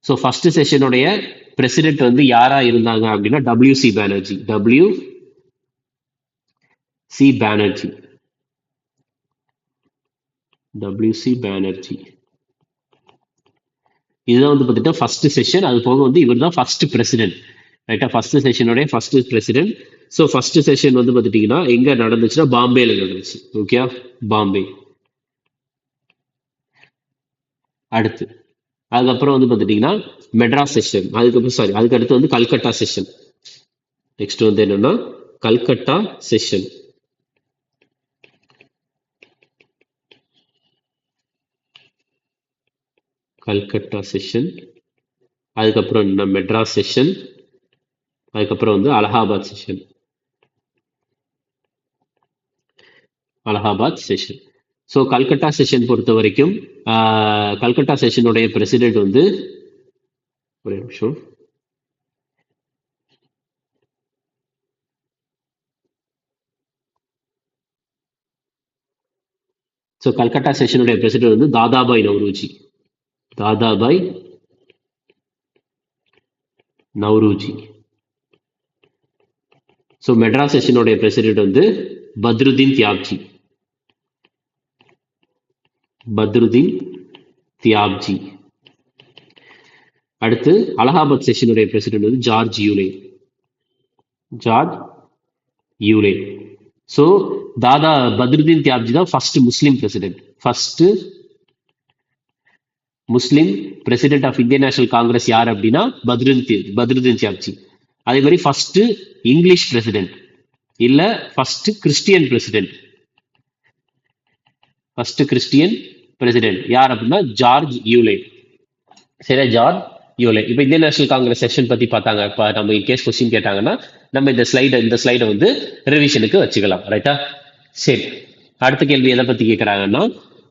ஸோ ஃபர்ஸ்ட் செஷனுடைய பிரசிடென்ட் வந்து யாரா இருந்தாங்க அப்படின்னா WC பானர்ஜி. இதுதான் வந்து பார்த்துட்டா ஃபர்ஸ்ட் செஷன். அது போக வந்து இவர் தான் ஃபர்ஸ்ட் பிரசிடென்ட், ரைட்டா? ஃபர்ஸ்ட் செஷனுடைய first president. So first session வந்து பார்த்துட்டீங்கன்னா எங்க நடந்துச்சுன்னா பாம்பேல நடந்துச்சு. ஓகே, பாம்பே. அடுத்து அதுக்கப்புறம் வந்து பார்த்துட்டீங்கன்னா மெட்ராஸ் செஷன். அதுக்கு அடுத்து வந்து கல்கட்டா செஷன். நெக்ஸ்ட் வந்து என்னன்னா கல்கட்டா செஷன். அதுக்கப்புறம் என்ன மெட்ராஸ் செஷன். அதுக்கப்புறம் வந்து Allahabad session. So Calcutta session பொறுத்த வரைக்கும் கல்கட்டா செஷனுடைய பிரசிடென்ட் வந்து ஒரு நிமிஷம். ஸோ கல்கட்டா செஷனுடைய பிரசிடென்ட் வந்து தாதாபாய் நவ்ரூஜி. ஸோ மெட்ராஸ் செஷனுடைய பிரசிடென்ட் வந்து பத்ருதீன் தியாப்ஜி. அடுத்து அலகாபாத் செஷனுடைய பிரசிடென்ட் வந்து George Yule. So Badruddin Tyabji தான் first Muslim president. First Muslim president of Indian National Congress யார் அப்படின்னா பத்ருதீன் தியாப்ஜி. அதே மாதிரி ஃபர்ஸ்ட் இங்கிலீஷ் பிரசிடென்ட் இல்ல ஃபர்ஸ்ட் கிறிஸ்டியன் பிரசிடென்ட் யார் அப்படின்னா ஜார்ஜ் யூலே. சரியா, ஜார்ஜ் யூலே. இப்போ இந்தியன் நேஷனல் காங்கிரஸ் செஷன் பத்தி பார்த்தாங்க. இப்போ நம்ம கேஸ் கொஸ்டின் கேட்டாங்கன்னா நம்ம இந்த ஸ்லைடை வந்து ரிவிஷனுக்கு வச்சுக்கலாம், ரைட்டா? சரி, அடுத்த கேள்வி எதை பத்தி கேட்கறாங்கன்னா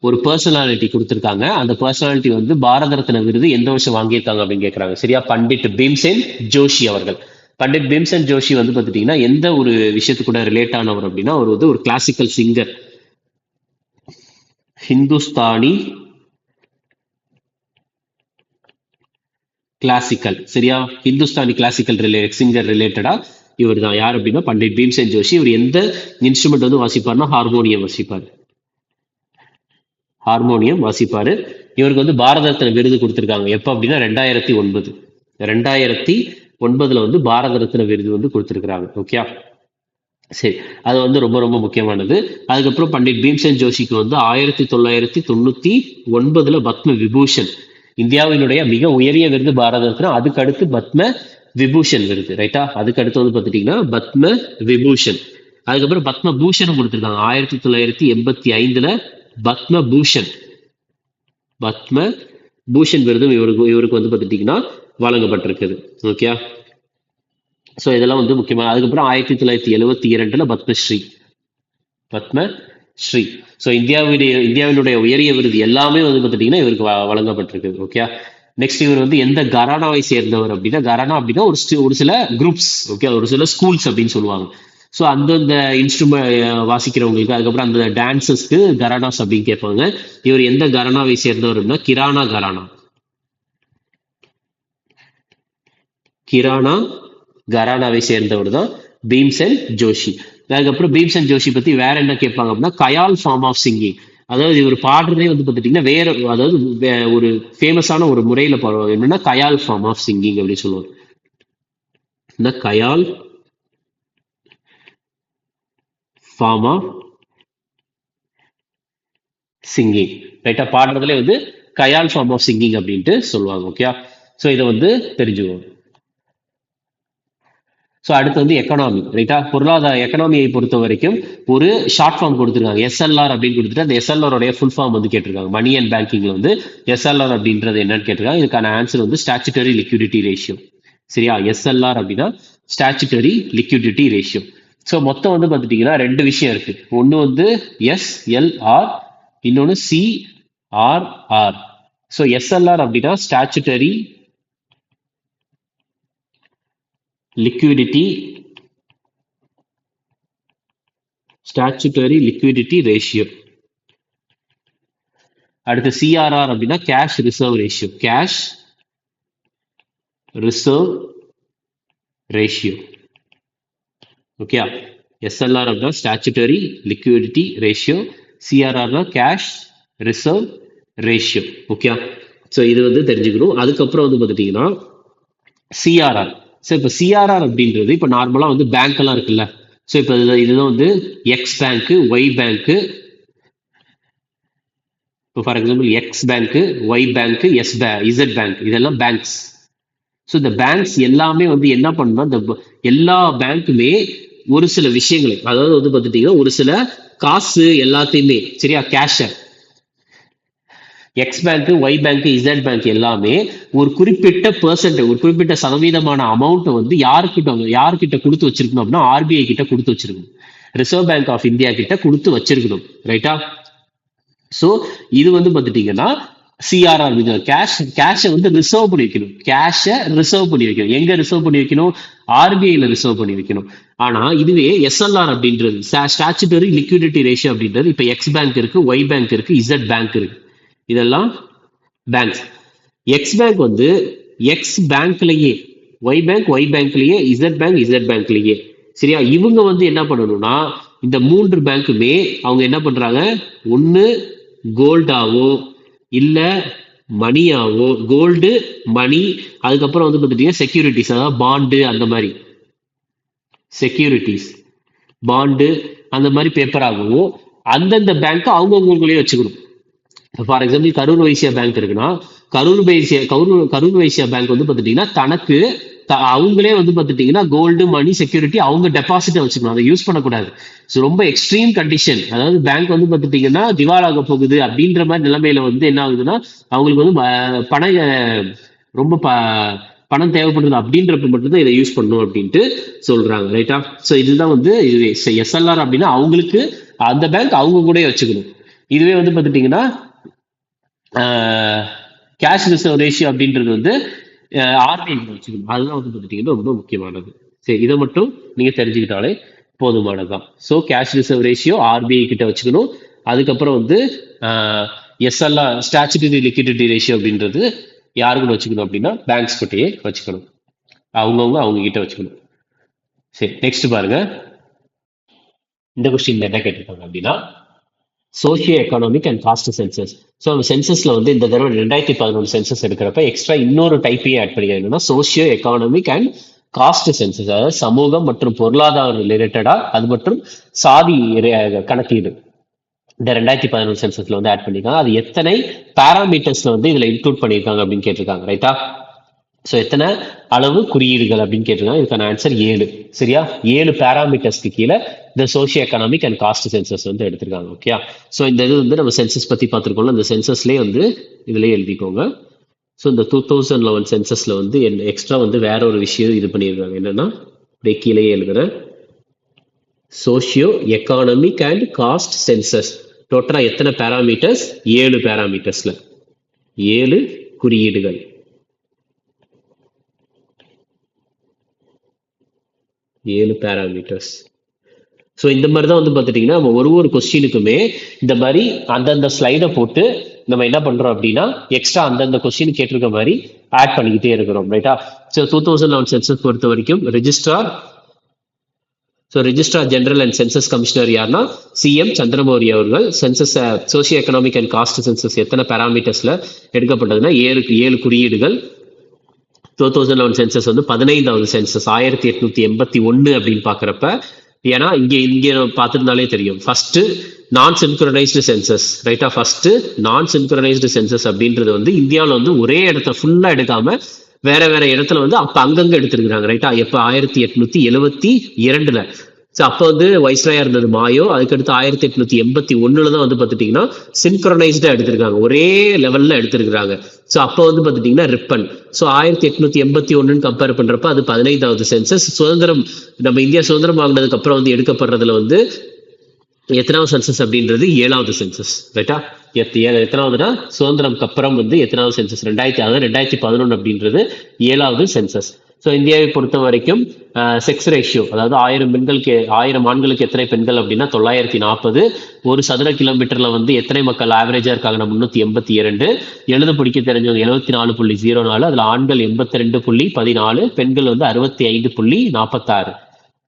ஒரு பர்சனாலிட்டி கொடுத்துருக்காங்க. அந்த பர்சனாலிட்டி வந்து பாரத ரத்ன விருது எந்த வருஷம் வாங்கியிருக்காங்க அப்படின்னு கேட்கறாங்க. சரியா, பண்டிட் பீம்சென் ஜோஷி அவர்கள். பண்டிட் பீம்சென் ஜோஷி வந்து பார்த்துட்டீங்கன்னா எந்த ஒரு விஷயத்து கூட ரிலேட் ஆனவர் அப்படின்னா அவர் வந்து ஒரு கிளாசிக்கல் சிங்கர், ஹிந்துஸ்தானி கிளாசிக்கல். சரியா, ஹிந்துஸ்தானி கிளாசிக்கல் சிங்கர் ரிலேட்டடா இவர் தான். யார் அப்படின்னா பண்டிட் பீம்சென் ஜோஷி. இவர் எந்த இன்ஸ்ட்ருமெண்ட் வந்து வாசிப்பார்னா ஹார்மோனியம் வாசிப்பாரு. இவருக்கு வந்து பாரத ரத்ன விருது கொடுத்திருக்காங்க. எப்ப அப்படின்னா 2009 வந்து பாரத ரத்ன விருது வந்து கொடுத்திருக்காங்க. ஓகே, சரி, அது வந்து ரொம்ப ரொம்ப முக்கியமானது. அதுக்கப்புறம் பண்டிட் பீம்சென் ஜோஷிக்கு வந்து 1999 பத்ம விபூஷன், இந்தியாவினுடைய மிக உயரிய விருது பாரத ரத்னா. அதுக்கு அடுத்து பத்ம விபூஷன் விருது, ரைட்டா? அதுக்கு அடுத்து வந்து பார்த்துட்டீங்கன்னா பத்ம விபூஷன். அதுக்கப்புறம் பத்ம பூஷனும் கொடுத்திருக்காங்க 1985 பத்ம பூஷன் விருதும் இவருக்கு வந்து பார்த்துட்டீங்கன்னா வழங்கப்பட்டிருக்குது. ஓகே, ஸோ இதெல்லாம் வந்து முக்கியமான. அதுக்கப்புறம் 1972 பத்மஸ்ரீ. பத்மஸ்ரீ. ஸோ இந்தியாவினுடைய உயரிய விருது எல்லாமே வந்து பார்த்துட்டீங்கன்னா இவருக்கு வழங்கப்பட்டிருக்கு. ஓகே. நெக்ஸ்ட் இவர் வந்து எந்த கரானாவை சேர்ந்தவர் அப்படின்னா, கரானா அப்படின்னா ஒரு சில குரூப்ஸ், ஓகே, ஒரு சில ஸ்கூல்ஸ் அப்படின்னு சொல்லுவாங்க. ஸோ அந்தந்த இன்ஸ்ட்ருமெண்ட் வாசிக்கிறவங்களுக்கு, அதுக்கப்புறம் அந்த டான்சஸ்க்கு கரானாஸ் அப்படின்னு கேட்பாங்க. இவர் எந்த கரானாவை சேர்ந்தவர் அப்படின்னா கிரானா கரானா. கிரானா கரானாவை சேர்ந்தவர் தான் பீம்சென் ஜோஷி. அதுக்கப்புறம் பீம்சென் ஜோஷி பத்தி வேற என்ன கேட்பாங்க அப்படின்னா கயால் ஃபார்ம் ஆஃப் சிங்கிங். அதாவது இவர் பாடுறதே வந்து பார்த்துட்டீங்கன்னா வேற, அதாவது ஒரு ஃபேமஸான ஒரு முறையில பாடுவாங்க. என்னன்னா கயால் ஃபார்ம் ஆஃப் சிங்கிங் அப்படின்னு சொல்லுவாங்க. இந்த கயால் ஃபார்ம் ஆஃப் சிங்கிங், ரைட்டா, பாடுறதுல வந்து கயால் ஃபார்ம் ஆஃப் சிங்கிங் அப்படின்ட்டு சொல்லுவாங்க. ஓகே. ஸோ இதை வந்து தெரிஞ்சுக்கோங்க. ஸோ அடுத்து வந்து எக்கனாமி, ரைட்டா, பொருளாதார எக்கனாமியை பொறுத்த வரைக்கும் ஒரு ஷார்ட் ஃபார்ம் கொடுத்துருக்காங்க, எஸ்எல்ஆர் அப்படின்னு கொடுத்துட்டு அந்த எஸ்எல்ஆரோடைய ஃபுல் ஃபார்ம் வந்து கேட்டிருக்காங்க. மணி அண்ட் பேங்கிங்ல வந்து எஸ்எல்ஆர் அப்படின்றது என்னன்னு கேட்டிருக்காங்க. இதுக்கான ஆன்சர் வந்து ஸ்டாச்சுட்டரி லிக்விடிட்டி ரேஷியோ. சரியா, எஸ்எல்ஆர் அப்படின்னா ஸ்டாச்சுட்டரி லிக்விடிட்டி ரேஷியோ. ஸோ மொத்தம் வந்து பார்த்துட்டீங்கன்னா ரெண்டு விஷயம் இருக்கு. ஒன்று வந்து எஸ்எல்ஆர், இன்னொன்று சிஆர்ஆர். ஸோ எஸ்எல்ஆர் அப்படின்னா statutory liquidity statutory liquidity ratio. அடுத்து CRR அப்படின்னா cash reserve ratio, cash reserve ratio. Okay. SLR அப்படின்னா statutory liquidity ratio, CRR cash reserve ratio. Okay. So இது வந்து தெரிஞ்சுக்கணும். அதுக்கப்புறம் வந்து பார்த்துட்டீங்கன்னா சிஆர்ஆர். ஸோ இப்போ சிஆர்ஆர் அப்படின்றது இப்போ நார்மலாக வந்து பேங்க் எல்லாம் இருக்குல்ல. ஸோ இப்போ இதுதான் வந்து எக்ஸ் பேங்க்கு, ஒய் பேங்க்கு. இப்போ for example X bank, Y bank, Z bank, இதெல்லாம் பேங்க்ஸ். ஸோ இந்த பேங்க்ஸ் எல்லாமே வந்து என்ன பண்ணணும், இந்த எல்லா பேங்க்குமே ஒரு சில விஷயங்களை, அதாவது வந்து பார்த்துட்டீங்கன்னா ஒரு சில காசு எல்லாத்தையுமே, சரியா, கேஷை, X bank, Y bank, Z bank எல்லாமே ஒரு குறிப்பிட்ட பெர்சன்ட், ஒரு குறிப்பிட்ட சதவீதமான அமௌண்ட் வந்து யாருக்கிட்ட கொடுத்து வச்சிருக்கணும் அப்படின்னா ஆர்பிஐ கிட்ட கொடுத்து வச்சிருக்கணும், ரிசர்வ் பேங்க் ஆஃப் இந்தியா கிட்ட கொடுத்து வச்சிருக்கணும், ரைட்டா. ஸோ இது வந்து பார்த்துட்டீங்கன்னா சிஆர்ஆர், கேஷை வந்து ரிசர்வ் பண்ணி வைக்கணும். கேஷை ரிசர்வ் பண்ணி வைக்கணும். எங்க ரிசர்வ் பண்ணி வைக்கணும்? ஆர்பிஐல ரிசர்வ் பண்ணி வைக்கணும். ஆனா இதுவே எஸ்எல்ஆர் அப்படின்றது ஸ்டாச்சுட்டரி லிக்விடிட்டி ரேஷியோ அப்படின்றது இப்ப எக்ஸ் பேங்க் இருக்கு, ஒய் பேங்க் இருக்கு, இசட் பேங்க் இருக்கு, இதெல்லாம் பேங்க்ஸ். எக்ஸ் பேங்க் வந்து எக்ஸ் பேங்க்லயே, ஒய் பேங்க்லயே, இசட் பேங்க்லயே, சரியா. இவங்க வந்து என்ன பண்ணணும்னா இந்த மூன்று பேங்க்குமே அவங்க என்ன பண்றாங்க, ஒன்னு கோல்டாவோ இல்ல மணியாவோ, கோல்டு, மணி, அதுக்கப்புறம் வந்து பார்த்துட்டீங்கன்னா செக்யூரிட்டிஸ், அதாவது பாண்டு, அந்த மாதிரி செக்யூரிட்டிஸ், பாண்டு, அந்த மாதிரி பேப்பராகவோ அந்தந்த பேங்க் அவங்கவுங்களே வச்சுக்கணும். For example Karur Vaishya bank இருக்குன்னா கரூர் வைசியா பேங்க் வந்து பார்த்துட்டீங்கன்னா தனக்கு அவங்களே வந்து பார்த்துட்டீங்கன்னா கோல்டு, மணி, செக்யூரிட்டி அவங்க டெபாசிட்டை வச்சுக்கணும், அதை யூஸ் பண்ணக்கூடாது. ஸோ ரொம்ப எக்ஸ்ட்ரீம் கண்டிஷன், அதாவது பேங்க் வந்து பார்த்துட்டீங்கன்னா திவாலாக போகுது அப்படின்ற மாதிரி நிலைமையில வந்து என்ன ஆகுதுன்னா அவங்களுக்கு வந்து ரொம்ப பணம் தேவைப்படுது அப்படின்றப்ப மட்டும்தான் இதை யூஸ் பண்ணணும் அப்படின்ட்டு சொல்றாங்க, ரைட்டா. ஸோ இதுதான் வந்து எஸ்எல்ஆர் அப்படின்னா அவங்களுக்கு அந்த பேங்க் அவங்க கூட வச்சுக்கணும். இதுவே வந்து பார்த்துட்டீங்கன்னா கேஷ் ரிசர்வ் ரேஷியோ அப்படின்றது வந்து ஆர்பிஐ வச்சுக்கணும். அதுதான் வந்து பார்த்துட்டீங்கன்னா ரொம்ப முக்கியமானது. சரி, இதை மட்டும் நீங்க தெரிஞ்சுக்கிட்டாலே போதுமானதுதான். So cash reserve ratio RBI கிட்ட வச்சுக்கணும். அதுக்கப்புறம் வந்து எஸ்எல்ஆர் ஸ்டாச்சுட்டரி லிக்விடிட்டி ரேஷியோ அப்படின்றது யாருக்குன்னு வச்சுக்கணும் அப்படின்னா பேங்க்ஸ் கிட்டயே வச்சுக்கணும், அவங்க கிட்ட வச்சுக்கணும். சரி, நெக்ஸ்ட் பாருங்க. இந்த கொஸ்டின் என்ன கேட்டிருக்காங்க அப்படின்னா socio economic and caste census. So அந்த சென்சஸ்ல வந்து இந்த தடவை 2011 சென்சஸ் எடுக்கிறப்ப எக்ஸ்ட்ரா இன்னொரு டைப்பையும் ஆட் பண்ணி என்னன்னா socio economic and caste census, அதாவது சமூகம் மற்றும் பொருளாதார ரிலேட்டடா, அது மற்றும் சாதி கணக்கீடு இந்த 2011 சென்சஸ்ல வந்து ஆட் பண்ணிருக்காங்க. அது எத்தனை பேராமீட்டர்ஸ்ல வந்து இதுல இன்க்ளூட் பண்ணியிருக்காங்க அப்படின்னு கேட்டிருக்காங்க, ரைட்டா. ஸோ எத்தனை அளவு குறியீடுகள் அப்படின்னு கேட்டிருக்காங்க. இதுக்கான ஆன்சர் 7, சரியா. 7 பேராமீட்டர்ஸ்க்கு கீழே இந்த socio economic and caste census வந்து எடுத்திருக்காங்க, ஓகே. ஸோ இந்த இது வந்து நம்ம சென்சஸ் பத்தி பார்த்துருக்கோம்ல, அந்த சென்சஸ்லேயே வந்து இதுலயே எழுதிக்கோங்க. ஸோ இந்த 2011 சென்சஸ்ல வந்து எக்ஸ்ட்ரா வந்து வேற ஒரு விஷயம் இது பண்ணியிருக்காங்க, என்னன்னா கீழே எழுதுறேன். Socio economic and caste census. டோட்டலா எத்தனை பேராமீட்டர்ஸ்? 7 பேராமீட்டர்ஸ்ல 7 குறியீடுகள். 7 பேராமீட்டர்ஸ். ஸோ இந்த மாதிரி தான் வந்து பார்த்துட்டிங்கன்னா நம்ம ஒரு கொஸ்டினுக்குமே இந்த மாதிரி அந்தந்த ஸ்லைடை போட்டு நம்ம என்ன பண்ணுறோம் அப்படின்னா எக்ஸ்ட்ரா அந்தந்த கொஸ்டின் கேட்டிருக்க மாதிரி ஆட் பண்ணிக்கிட்டே இருக்கிறோம், ரைட்டா? ஸோ 2011 சென்சஸ் பொறுத்த வரைக்கும் registrar general and census commissioner யாருன்னா சிஎம் சந்திரமௌரி அவர்கள். Census socio economic and caste census எத்தனை பேராமீட்டர்ஸ்ல எடுக்கப்பட்டதுன்னா 7 குறியீடுகள். 2011 சென்சஸ் வந்து 15வது சென்சஸ் 1881 அப்படின்னு பாக்குறப்ப, ஏன்னா இங்க பார்த்துருந்தாலே தெரியும் ஃபர்ஸ்ட் நான் சின்க்ரோனைஸ்டு சென்சஸ், ரைட்டா? ஃபர்ஸ்ட் நான் சின்க்ரோனைஸ்டு சென்சஸ் அப்படின்றது வந்து இந்தியாவில் வந்து ஒரே இடத்த ஃபுல்லா எடுக்காம வேற வேற இடத்துல வந்து அப்ப அங்கங்க எடுத்திருக்கிறாங்க, ரைட்டா? எப்ப 1872ல. ஸோ அப்போ வந்து வைஸ்ராயா இருந்தது மாயோ. அதுக்கடுத்து 1881 தான் வந்து பார்த்துட்டிங்கன்னா சின்க்ரோனைஸ்டா எடுத்திருக்காங்க, ஒரே லெவல்ல எடுத்திருக்கிறாங்க. ஸோ அப்போ வந்து பார்த்துட்டிங்கன்னா ரிப்பன். ஸோ 1881 கம்பேர் பண்றப்ப அது 15வது சென்சஸ். சுதந்திரம் நம்ம இந்தியா சுதந்திரம் வாங்கினதுக்கு அப்புறம் வந்து எடுக்கப்படுறதுல வந்து எத்தனாவது சென்சஸ் அப்படின்றது 7வது சென்சஸ், ரைட்டா? எத்தனாவதுனா சுதந்திரம்க்கு அப்புறம் வந்து எத்தனாவது சென்சஸ்? 2011 அப்படின்றது 7வது சென்சஸ். ஸோ இந்தியாவை பொறுத்த வரைக்கும் செக்ஸ் ரேஷியோ, அதாவது 1000 ஆண்களுக்கு எத்தனை பெண்கள் அப்படின்னா 940. ஒரு சதுர கிலோமீட்டர்ல வந்து எத்தனை மக்கள் ஆவரேஜா இருக்காங்கன்னா 382. எழுத பிடிக்க தெரிஞ்சவங்க 74.04. அதுல ஆண்கள் 82.14, பெண்கள் வந்து 65.46.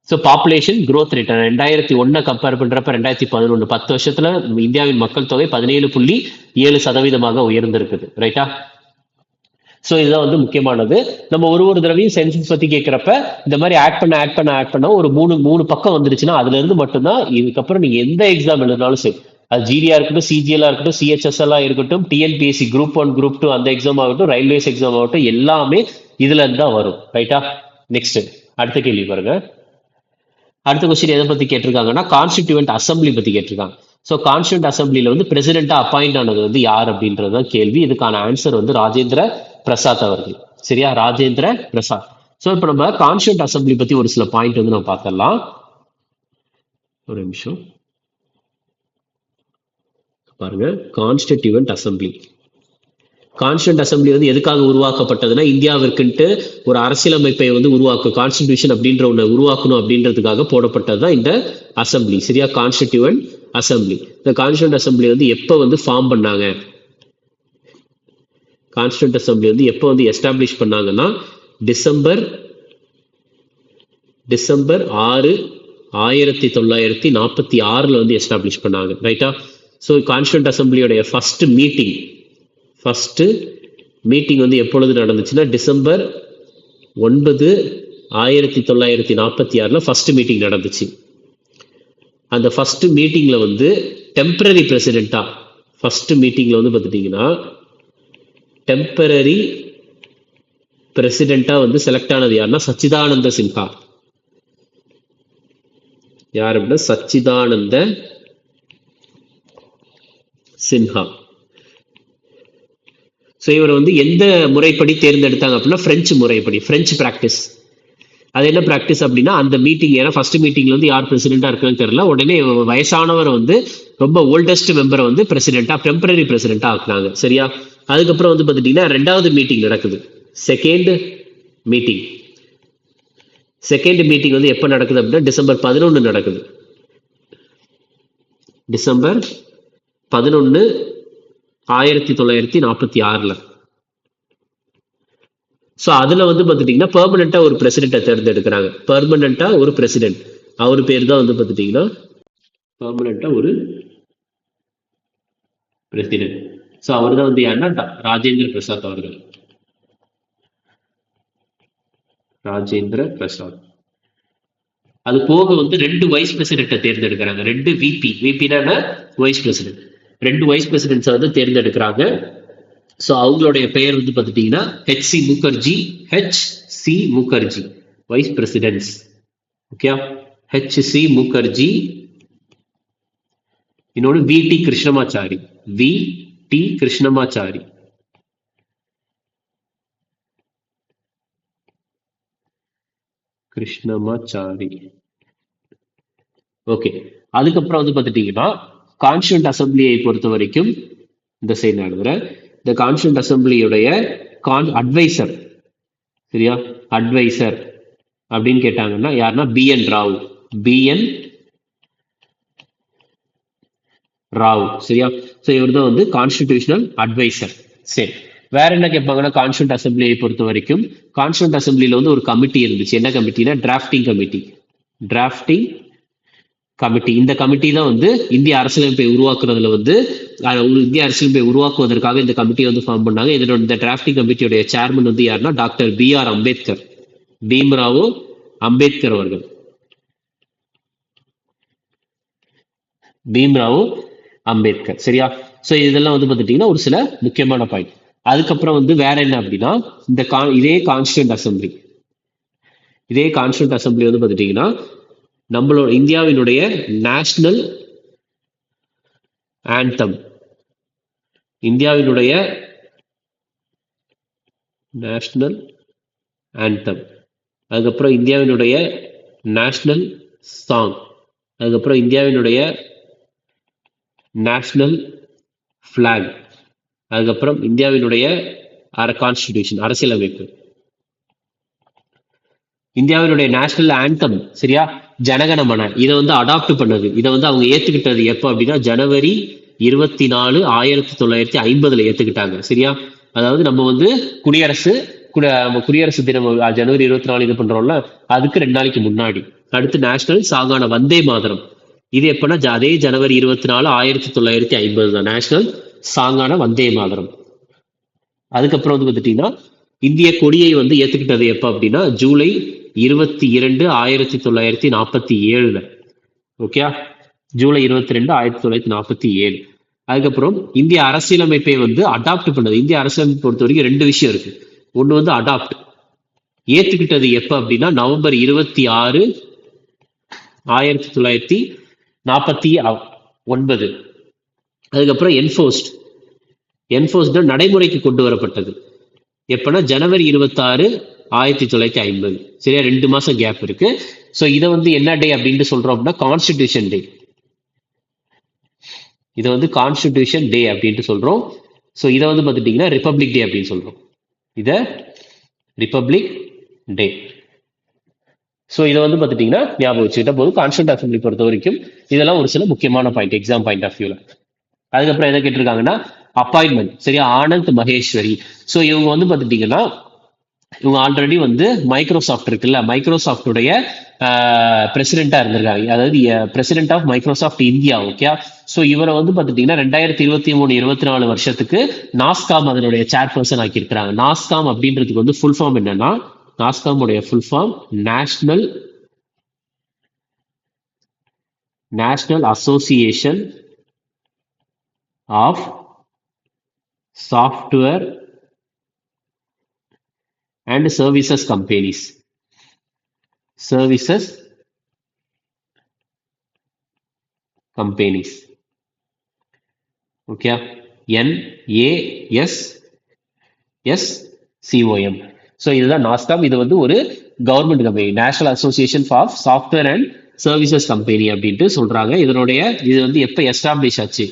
So population growth rate 2001 compare பண்றப்ப 2011 10 வருஷத்துல இந்தியாவின் மக்கள் தொகை 17.7% உயர்ந்திருக்குது, ரைட்டா? ஸோ இதுதான் வந்து முக்கியமானது. நம்ம ஒரு தடவையும் சென்சஸ் பத்தி கேட்கிறப்ப இந்த மாதிரி ஆட் பண்ண ஒரு மூணு பக்கம் வந்துருச்சுன்னா அதுல இருந்து மட்டும்தான் இதுக்கப்புறம் நீங்க எந்த எக்ஸாம் எழுதினாலும் சரி, அது ஜிடியா இருக்கட்டும், சிஜிஎல்லா இருக்கட்டும், சிஹெச்எஸ்எல்லா இருக்கட்டும், டிஎன்பிஎஸ்சி குரூப் 1 குரூப் 2 அந்த எக்ஸாம் ஆகட்டும், ரயில்வேஸ் எக்ஸாம் ஆகட்டும், எல்லாமே இதுல இருந்து தான் வரும், ரைட்டா? நெக்ஸ்ட் அடுத்த கேள்வி பாருங்க. அடுத்த கொஸ்டின் எதை பத்தி கேட்டிருக்காங்கன்னா கான்ஸ்டிடியூவன்ட் அசம்பிளி பத்தி கேட்டிருக்காங்க. ஸோ கான்ஸ்டியூண்ட் அசம்பிளில வந்து பிரசிடென்டா அப்பாயிண்ட் ஆனது வந்து யார் அப்படின்றது கேள்வி. இதுக்கான ஆன்சர் வந்து ராஜேந்திர பிரசாத் அவர்கள், சரியா? ராஜேந்திர பிரசாத். ஸோ இப்போ நம்ம கான்ஸ்டியூண்ட் அசம்பிளி பத்தி ஒரு சில பாயிண்ட் வந்து நம்ம பார்த்துடலாம். ஒரு நிமிஷம் பாருங்க. கான்ஸ்டிடியூவன்ட் அசம்பிளி வந்து எதுக்காக உருவாக்கப்பட்டதுன்னா இந்தியாவிற்குன்ட்டு ஒரு அரசியலமைப்பை வந்து கான்ஸ்டிடியூஷன் அப்படின்ற ஒன்று உருவாக்கணும் அப்படின்றதுக்காக போடப்பட்டது தான் இந்த அசம்பிளி, சரியா? Constituent assembly. இந்த கான்ஸ்டிடியூவன்ட் அசம்பிளி வந்து எப்போ வந்து ஃபார்ம் பண்ணாங்க? கான்ஸ்டிடியூவன்ட் அசம்பிளி வந்து எப்போ வந்து எஸ்டாப்ளிஷ் பண்ணாங்கன்னா டிசம்பர் 6 1946 வந்து எஸ்டாப்ளிஷ் பண்ணாங்க, ரைட்டா? ஸோ கான்ஸ்டிடியூவன்ட் அசம்பிளியோடைய ஃபர்ஸ்ட் மீட்டிங் வந்து எப்பொழுது நடந்துச்சுன்னா டிசம்பர் 9 1946 ஃபர்ஸ்ட் மீட்டிங் நடந்துச்சு. அந்த ஃபர்ஸ்ட் மீட்டிங்ல வந்து டெம்பரரி பிரசிடென்டா ஃபர்ஸ்ட் மீட்டிங்ல வந்து பார்த்துட்டீங்கன்னா டெம்பரரி பிரசிடென்டா வந்து செலக்ட் ஆனது யாருன்னா சச்சிதானந்த சின்ஹா. யார் அப்படின்னா சச்சிதானந்த சின்ஹா. ஸோ இவர் வந்து எந்த முறைப்படி தேர்ந்தெடுத்தாங்க அப்படின்னா பிரெஞ்சு முறைப்படி, பிரெஞ்சு பிராக்டிஸ். அது என்ன பிராக்டிஸ் அப்படின்னா அந்த மீட்டிங், ஏன்னா ஃபர்ஸ்ட் மீட்டிங்ல வந்து யார் பிரசிடென்டா இருக்குன்னு தெரியல, உடனே வயசானவர் வந்து ரொம்ப ஓல்டஸ்ட் மெம்பரை வந்து பிரசிடென்டா டெம்பரரி பிரசிடென்டா ஆக்குனாங்க, சரியா? அதுக்கப்புறம் வந்து பார்த்துட்டீங்கன்னா 2வது மீட்டிங் நடக்குது, செகண்ட் மீட்டிங் வந்து எப்போ நடக்குது அப்படின்னா டிசம்பர் 11 நடக்குது. டிசம்பர் 11 1946. ஸோ அதுல வந்து பார்த்துட்டீங்கன்னா பெர்மனண்டா ஒரு பிரசிடென்ட்டை தேர்ந்தெடுக்கிறாங்க. பெர்மனண்டா ஒரு பிரசிடென்ட், அவர் பேர் தான் வந்து பார்த்துட்டீங்கன்னா பெர்மனண்டா ஒரு பிரசிடென்ட். ஸோ அவர் தான் வந்து யாருன்னா ராஜேந்திர பிரசாத் அவர்கள். ராஜேந்திர பிரசாத். அது போக வந்து 2 வைஸ் பிரசிடென்ட்டை தேர்ந்தெடுக்கிறாங்க. 2 விபினா வைஸ் பிரசிடென்ட். 2 வைஸ் பிரசிடென்ட்ஸை வந்து தேர்ந்தெடுக்கிறாங்க. ஸோ அவங்களுடைய பெயர் வந்து பார்த்துட்டீங்கன்னா HC. Mukherjee vice presidents. Okay, HC. Mukherjee. இன்னொன்று வி.டி. கிருஷ்ணமாச்சாரி. ஓகே. அதுக்கப்புறம் வந்து பார்த்துட்டீங்கன்னா கான்ஸ்டியூண்ட் அசம்பிளியை பொறுத்த வரைக்கும் இந்த சைடு நான் எழுதுறேன். இந்த கான்ஸ்டியூண்ட் அசம்பிளியுடைய அட்வைசர், சரியா, அட்வைசர் அப்படின்னு கேட்டாங்கன்னா யாருன்னா பிஎன் ராவ். பிஎன் ராவ், சரியா. ஸோ இவர் தான் வந்து கான்ஸ்டிடியூஷனல் அட்வைசர். சரி, வேற என்ன கேட்பாங்கன்னா கான்ஸ்டியூண்ட் அசம்பிளியை பொறுத்த வரைக்கும் கான்ஸ்டியூண்ட் அசம்பிளியில வந்து ஒரு கமிட்டி இருந்துச்சு. என்ன கமிட்டினா டிராஃப்டிங் கமிட்டி. டிராஃப்டிங் கமிட்டி, இந்த கமிட்டி தான் வந்து இந்திய அரசியலமைப்பை உருவாக்குறதுல வந்து இந்திய அரசியலமைப்பை உருவாக்குவதற்காக இந்த கமிட்டியை வந்து ஃபார்ம் பண்ணாங்க. இதனோட இந்த டிராஃப்டிங் கமிட்டியோட சேர்மன் வந்து யாருன்னா டாக்டர் B.R. அம்பேத்கர். பீம்ராவோ அம்பேத்கர் அவர்கள். பீம்ராவோ அம்பேத்கர், சரியா. ஸோ இதெல்லாம் வந்து பார்த்துட்டீங்கன்னா ஒரு சில முக்கியமான பாயிண்ட். அதுக்கப்புறம் வந்து வேற என்ன அப்படின்னா இந்த இதே கான்ஸ்டியூண்ட் அசம்பிளி, இதே கான்ஸ்டியூண்ட் அசம்பிளி வந்து பார்த்துட்டீங்கன்னா நம்மளோட இந்தியாவினுடைய நேஷனல் ஆந்தம், இந்தியாவினுடைய நேஷனல் ஆந்தம், அதுக்கப்புறம் இந்தியாவினுடைய நேஷனல் சாங், அதுக்கப்புறம் இந்தியாவினுடைய நேஷனல் பிளாக், அதுக்கப்புறம் இந்தியாவினுடைய கான்ஸ்டிடியூஷன் அரசியலமைப்பு, இந்தியாவினுடைய நேஷனல் ஆந்தம், சரியா, ஜனகணமன. இதை வந்து அடாப்ட் பண்ணது, இதை வந்து அவங்க ஏத்துக்கிட்டது எப்போ அப்படின்னா ஜனவரி 24, 1950 ஏத்துக்கிட்டாங்க, சரியா. அதாவது நம்ம வந்து குடியரசு தினம் ஜனவரி 24 இது பண்றோம்ல, அதுக்கு 2 நாளைக்கு முன்னாடி. அடுத்து நேஷனல் சாங்கான வந்தே மாதரம், இது எப்பன்னா அதே ஜனவரி 24, 1950 தான் நேஷனல் சாங்கான வந்தே மாதரம். அதுக்கப்புறம் வந்து பார்த்துட்டீங்கன்னா இந்திய கொடியை வந்து ஏத்துக்கிட்டது எப்ப அப்படின்னா ஜூலை 22, 1947. ஓகே, ஜூலை 22, 1947. அதுக்கப்புறம் இந்திய அரசியலமைப்பை வந்து அடாப்ட் பண்ணது. இந்திய அரசியலமைப்பை பொறுத்த வரைக்கும் 2 விஷயம் இருக்கு. ஒண்ணு வந்து அடாப்ட், ஏத்துக்கிட்டது எப்ப அப்படின்னா நவம்பர் 26, 1949. அதுக்கப்புறம் என்ஃபோர்ஸ்டு நடைமுறைக்கு கொண்டு வரப்பட்டது எப்பன்னா ஜனவரி 26, 1950. சரியா, 2 மாசம் கேப் இருக்கு. ஸோ இதை வந்து என்ன டே அப்படின்னு சொல்றோம் அப்படின்னா கான்ஸ்டிடியூஷன் டே. இதை வந்து கான்ஸ்டிடியூஷன் டே அப்படின்ட்டு சொல்றோம். ஸோ இதை வந்து பார்த்துட்டீங்கன்னா ரிப்பப்ளிக் டே அப்படின்னு சொல்றோம். இதை ரிப்பப்ளிக் டே. ஸோ இதை வந்து பார்த்துட்டீங்கன்னா ஞாபகம் வச்சுக்கிட்ட போது கான்ஸ்டியூண்ட் அசம்பிளி பொறுத்த வரைக்கும் இதெல்லாம் ஒரு சில முக்கியமான பாயிண்ட் எக்ஸாம் பாயிண்ட் ஆஃப் வியூல. அதுக்கப்புறம் எதை கேட்டிருக்காங்கன்னா அப்பாயின்மெண்ட், சரியா, ஆனந்த் மகேஸ்வரி. ஸோ இவங்க வந்து பார்த்துட்டீங்கன்னா இவங்க ஆல்ரெடி வந்து மைக்ரோசாஃப்ட் இருக்குல்ல, மைக்ரோசாஃப்டுடைய பிரசிடென்டா இருந்திருக்காங்க, அதாவது president of Microsoft India. Okay, so இவரை வந்து பார்த்துட்டீங்கன்னா 2023-24 வருஷத்துக்கு நாஸ்காம் அதனுடைய சேர்பர்சன் ஆக்கியிருக்கிறாங்க. நாஸ்காம் அப்படின்றதுக்கு வந்து ஃபுல் ஃபார்ம் என்னன்னா, நாஸ்காம் உடைய full form national association of software and services companies. Okay, NASSCOM. So இதுதான் நாஸ்காம். இது வந்து ஒரு government company, national association of software and services company அப்படின்ட்டு சொல்றாங்க. இது வந்து எப்ப எஸ்டாப்ளிஷ் ஆச்சு?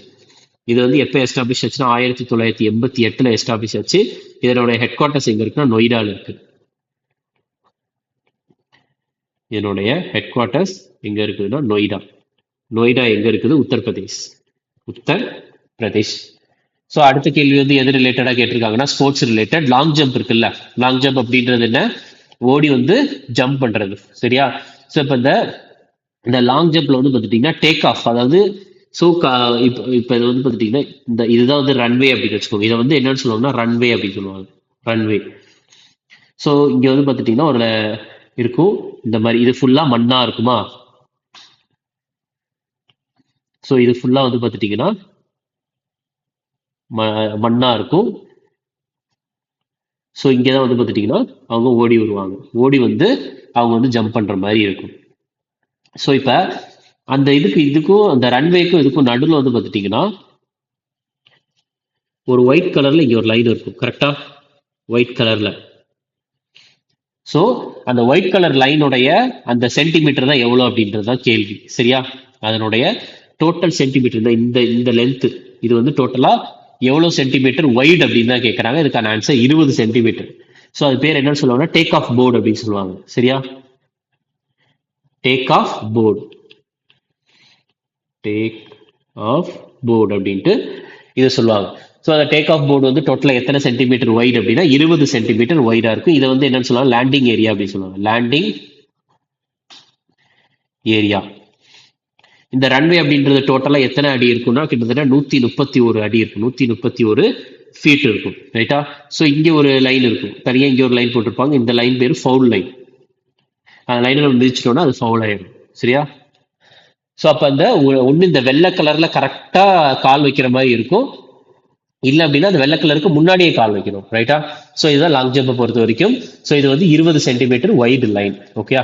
இது வந்து எப்ப எஸ்டாப்ளிஷ் ஆச்சுன்னா 1988 எஸ்டாப்ளிஷ் ஆச்சு. இதனுடைய ஹெட் குவார்ட்டர்ஸ் எங்க இருக்குன்னா நொய்டால இருக்கு. இதனுடைய ஹெட் குவார்ட்டர்ஸ் எங்க இருக்குதுன்னா நொய்டா. நொய்டா எங்க இருக்குது? உத்தரப்பிரதேஷ். ஸோ அடுத்த கேள்வி வந்து எது ரிலேட்டடா கேட்டிருக்காங்கன்னா ஸ்போர்ட்ஸ் ரிலேட்டட். லாங் ஜம்ப் இருக்குல்ல, லாங் ஜம்ப் அப்படின்றது என்ன? ஓடி வந்து ஜம்ப் பண்றது, சரியா. ஸோ இப்போ இந்த லாங் ஜம்ப்ல வந்து பார்த்துட்டீங்கன்னா டேக் ஆஃப், அதாவது ஸோ இப்போ இது வந்து பார்த்துட்டீங்கன்னா இதுதான் வந்து ரன்வே அப்படின்னு வச்சுக்கோங்க. இதை வந்து என்னன்னு சொல்லுவாங்கன்னா ரன்வே அப்படின்னு சொல்லுவாங்க, ரன்வே. ஸோ இங்க வந்து பார்த்துட்டீங்கன்னா ஒரு இருக்கும் இந்த மாதிரி, இது ஃபுல்லா மண்ணா இருக்குமா? ஸோ இது ஃபுல்லா வந்து பார்த்துட்டீங்கன்னா மண்ணா இருக்கும். ஸோ இங்கதான் வந்து பார்த்துட்டீங்கன்னா அவங்க ஓடி வருவாங்க, ஓடி வந்து அவங்க வந்து ஜம்ப் பண்ற மாதிரி இருக்கும். ஸோ இப்ப அந்த இதுக்கும் அந்த ரன்வேக்கும் இதுக்கும் நடுவில் வந்து பார்த்துட்டீங்கன்னா ஒரு ஒயிட் கலர்ல இங்க ஒரு லைன் இருக்கும், கரெக்டா? ஒயிட் கலர்ல. ஸோ அந்த ஒயிட் கலர் லைனுடைய அந்த சென்டிமீட்டர் தான் எவ்வளோ அப்படின்றது தான் கேள்வி. சரியா? அதனுடைய டோட்டல் சென்டிமீட்டர் தான் இந்த இந்த லென்த். இது வந்து டோட்டலா எவ்வளோ சென்டிமீட்டர் வைட் அப்படின்னு தான் கேட்குறாங்க. இதுக்கான ஆன்சர் 20 சென்டிமீட்டர். ஸோ அது பேர் என்ன சொல்லுவாங்கன்னா டேக் ஆஃப் போர்டு அப்படின்னு சொல்லுவாங்க. சரியா? Take off board, take off board அப்படின்ட்டு இதை சொல்லுவாங்க. ஸோ அந்த டேக் ஆஃப் போர்டு வந்து டோட்டலாக எத்தனை சென்டிமீட்டர் வைட் அப்படின்னா 20 சென்டிமீட்டர் வைடா இருக்கும். இதை வந்து என்னன்னு சொல்லுவாங்க, லேண்டிங் ஏரியா அப்படின்னு சொல்லுவாங்க. Landing area. இந்த ரன்வே அப்படின்றது டோட்டலா எத்தனை அடி இருக்கும்னா கிட்டத்தட்ட 131 அடி இருக்கும். 131 ஃபீட் இருக்கும். ரைட்டா? ஸோ இங்கே ஒரு லைன் இருக்கும், தனியாக இங்கே ஒரு லைன் போட்டிருப்பாங்க. இந்த லைன் பேர் ஃபவுல் லைன். அந்த லைனை நம்ம மிதிச்சிட்டோம்னா அது ஃபவுல் ஆயிடும். சரியா? ஸோ அப்போ அந்த ஒன்று இந்த வெள்ளை கலர்ல கரெக்டா கால் வைக்கிற மாதிரி இருக்கும், இல்லை அப்படின்னா அந்த வெள்ளை கலருக்கு முன்னாடியே கால் வைக்கணும். ரைட்டா? ஸோ இதுதான் லாங் ஜம்பை பொறுத்த வரைக்கும். ஸோ இது வந்து 20 சென்டிமீட்டர் வைடு லைன். ஓகே.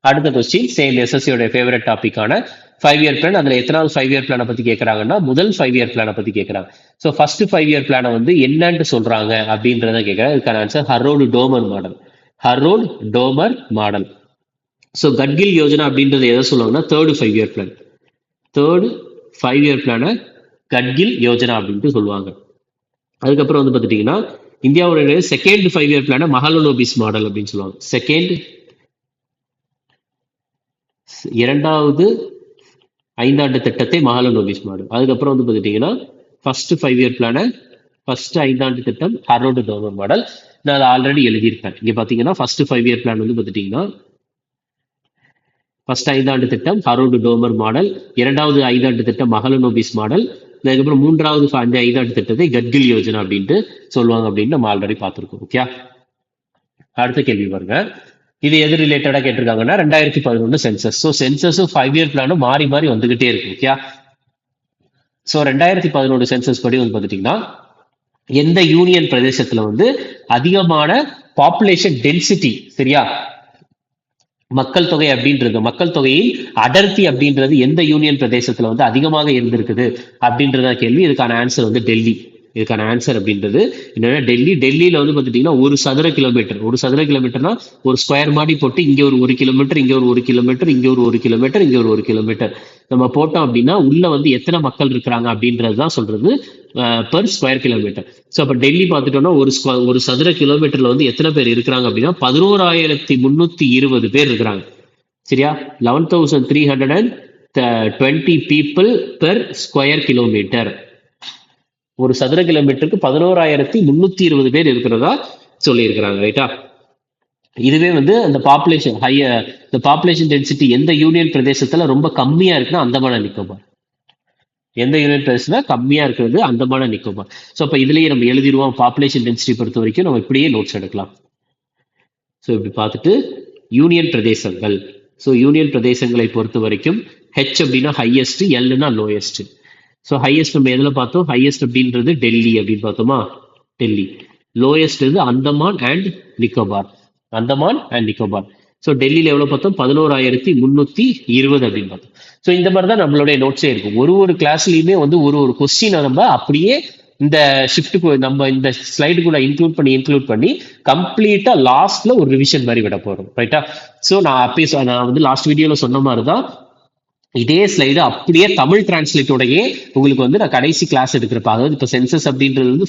அடுத்த கொஸ்டின் சேம் எஸ்எஸ்சியோட ஃபேவரட் டாபிக்கான 5 இயர் பிளான். அதுல எத்தனாவது 5 இயர் பிளானை பத்தி கேட்கறாங்கன்னா முதல் 5 இயர் பிளானை பத்தி கேட்கறாங்க. ஸோ ஃபர்ஸ்ட் 5 இயர் பிளானை வந்து என்னன்னு சொல்றாங்க அப்படின்றத கேட்கறாங்க. இதுக்கான answer Harold Tomar model. Harold Tomar model. So Gadgil Yojana அப்படின்றது எதை சொல்லுவாங்கன்னா third 5 year plan. Third 5 year பிளானை கட்கில் யோஜனா அப்படின்ட்டு சொல்லுவாங்க. அதுக்கப்புறம் வந்து பார்த்துட்டீங்கன்னா இந்தியாவோட செகண்ட் 5 இயர் பிளான மஹலனோபிஸ் மாடல் அப்படின்னு சொல்லுவாங்க. செகண்ட் இரண்டாவது ஐந்தாண்டு திட்டத்தை மஹலனோபிஸ் மாடல். அதுக்கப்புறம் வந்து பார்த்துட்டீங்கன்னா ஃபர்ஸ்ட் 5 இயர் பிளான ஃபர்ஸ்ட் ஐந்தாண்டு திட்டம் ஹரோல்டு டோமர் மாடல். நான் அதை ஆல்ரெடி எழுதியிருப்பேன். இங்கே பார்த்தீங்கன்னா ஃபர்ஸ்ட் 5 இயர் பிளான் வந்து பார்த்துட்டீங்கன்னா ஃபர்ஸ்ட் ஐந்தாண்டு திட்டம் ஹரோல்டு டோமர் மாடல், இரண்டாவது ஐந்தாண்டு திட்டம் மஹலனோபிஸ் மாடல், அதுக்கப்புறம் மூன்றாவது ஐந்தாண்டு திட்டத்தை கட்கில் யோஜனா அப்படின்ட்டு சொல்லுவாங்க அப்படின்னு நம்ம ஆல்ரெடி பார்த்துருக்கோம். ஓகே. அடுத்த கேள்வி பாருங்க. இது எது ரிலேட்டடா கேட்டிருக்காங்கன்னா 2011 சென்சஸ். ஸோ சென்சஸும் 5 இயர் பிளானும் மாறி மாறி வந்துகிட்டே இருக்கு. ஓகே. ஸோ 2011 சென்சஸ் படி வந்து பார்த்துட்டீங்கன்னா எந்த யூனியன் பிரதேசத்துல வந்து அதிகமான பாப்புலேஷன் டென்சிட்டி, சரியா, மக்கள் தொகை அப்படின்றது, மக்கள் தொகையின் அடர்த்தி அப்படின்றது எந்த யூனியன் பிரதேசத்துல வந்து அதிகமாக இருந்திருக்குது அப்படின்றத கேள்வி. இதுக்கான ஆன்சர் வந்து டெல்லி. இதுக்கான ஆன்சர் அப்படின்றது என்னன்னா டெல்லி. டெல்லியில வந்து பார்த்துட்டீங்கன்னா ஒரு சதுர கிலோமீட்டர்னா ஒரு ஸ்கொயர் மாதிரி போட்டு இங்க ஒரு 1 கிலோமீட்டர், இங்க ஒரு 1 கிலோமீட்டர், இங்க ஒரு 1 கிலோமீட்டர், இங்க ஒரு 1 கிலோமீட்டர் நம்ம போட்டோம் அப்படின்னா உள்ள வந்து எத்தனை மக்கள் இருக்கிறாங்க அப்படின்றது தான் சொல்றது பெர் ஸ்கொயர் கிலோமீட்டர். ஸோ அப்போ டெல்லி பார்த்துட்டோம்னா ஒரு சதுர கிலோமீட்டர்ல வந்து எத்தனை பேர் இருக்கிறாங்க அப்படின்னா 11,320 பேர் இருக்கிறாங்க. சரியா? 11,320 பீப்புள் பெர் ஸ்கொயர் கிலோமீட்டர். ஒரு சதுர கிலோமீட்டருக்கு 11,320 பேர் இருக்கிறதா சொல்லி இருக்கிறாங்க. ரைட்டா? இதுவே வந்து அந்த பாப்புலேஷன் இந்த பாப்புலேஷன் டென்சிட்டி எந்த யூனியன் பிரதேசத்துல ரொம்ப கம்மியா இருக்குன்னா அந்தமான நிக்கோபார். எந்த யூனியன் பிரதேசம்னா கம்மியா இருக்கிறது அந்தமான நிக்கோபார். ஸோ அப்ப இதுலயே நம்ம எழுதிடுவோம். பாப்புலேஷன் டென்சிட்டி பொறுத்த வரைக்கும் நம்ம இப்படியே நோட்ஸ் எடுக்கலாம். ஸோ இப்படி பார்த்துட்டு யூனியன் பிரதேசங்கள். ஸோ யூனியன் பிரதேசங்களை பொறுத்த வரைக்கும் ஹெச் அப்படின்னா ஹையஸ்ட், எல்னா லோயஸ்ட். ஸோ ஹையஸ்ட் நம்ம எதில் பார்த்தோம்? ஹையஸ்ட் அப்படின்றது டெல்லி அப்படின்னு பார்த்தோமா? டெல்லி. லோயஸ்ட் இது Andaman and Nicobar. Andaman and Nicobar. So டெல்லியில் எவ்வளோ பார்த்தோம்? 11,320 அப்படின்னு பார்த்தோம். ஸோ இந்த மாதிரி தான் நம்மளுடைய நோட்ஸே இருக்கும். ஒரு கிளாஸ்லையுமே வந்து ஒரு கொஸ்டினை நம்ம அப்படியே இந்த ஷிஃப்ட்டுக்கு நம்ம இந்த ஸ்லைடுக்குள்ள இன்க்ளூட் பண்ணி கம்ப்ளீட்டா லாஸ்ட்ல ஒரு ரிவிஷன் மாதிரி விட போறோம். ரைட்டா? ஸோ நான் வந்து லாஸ்ட் வீடியோல சொன்ன மாதிரி தான் இதே ஸ்லைடு அப்படியே தமிழ் டிரான்ஸ்லேட்டோடயே உங்களுக்கு வந்து நான் கடைசி கிளாஸ் எடுக்கிறப்ப, அதாவது இப்போ சென்சஸ் அப்படின்றது வந்து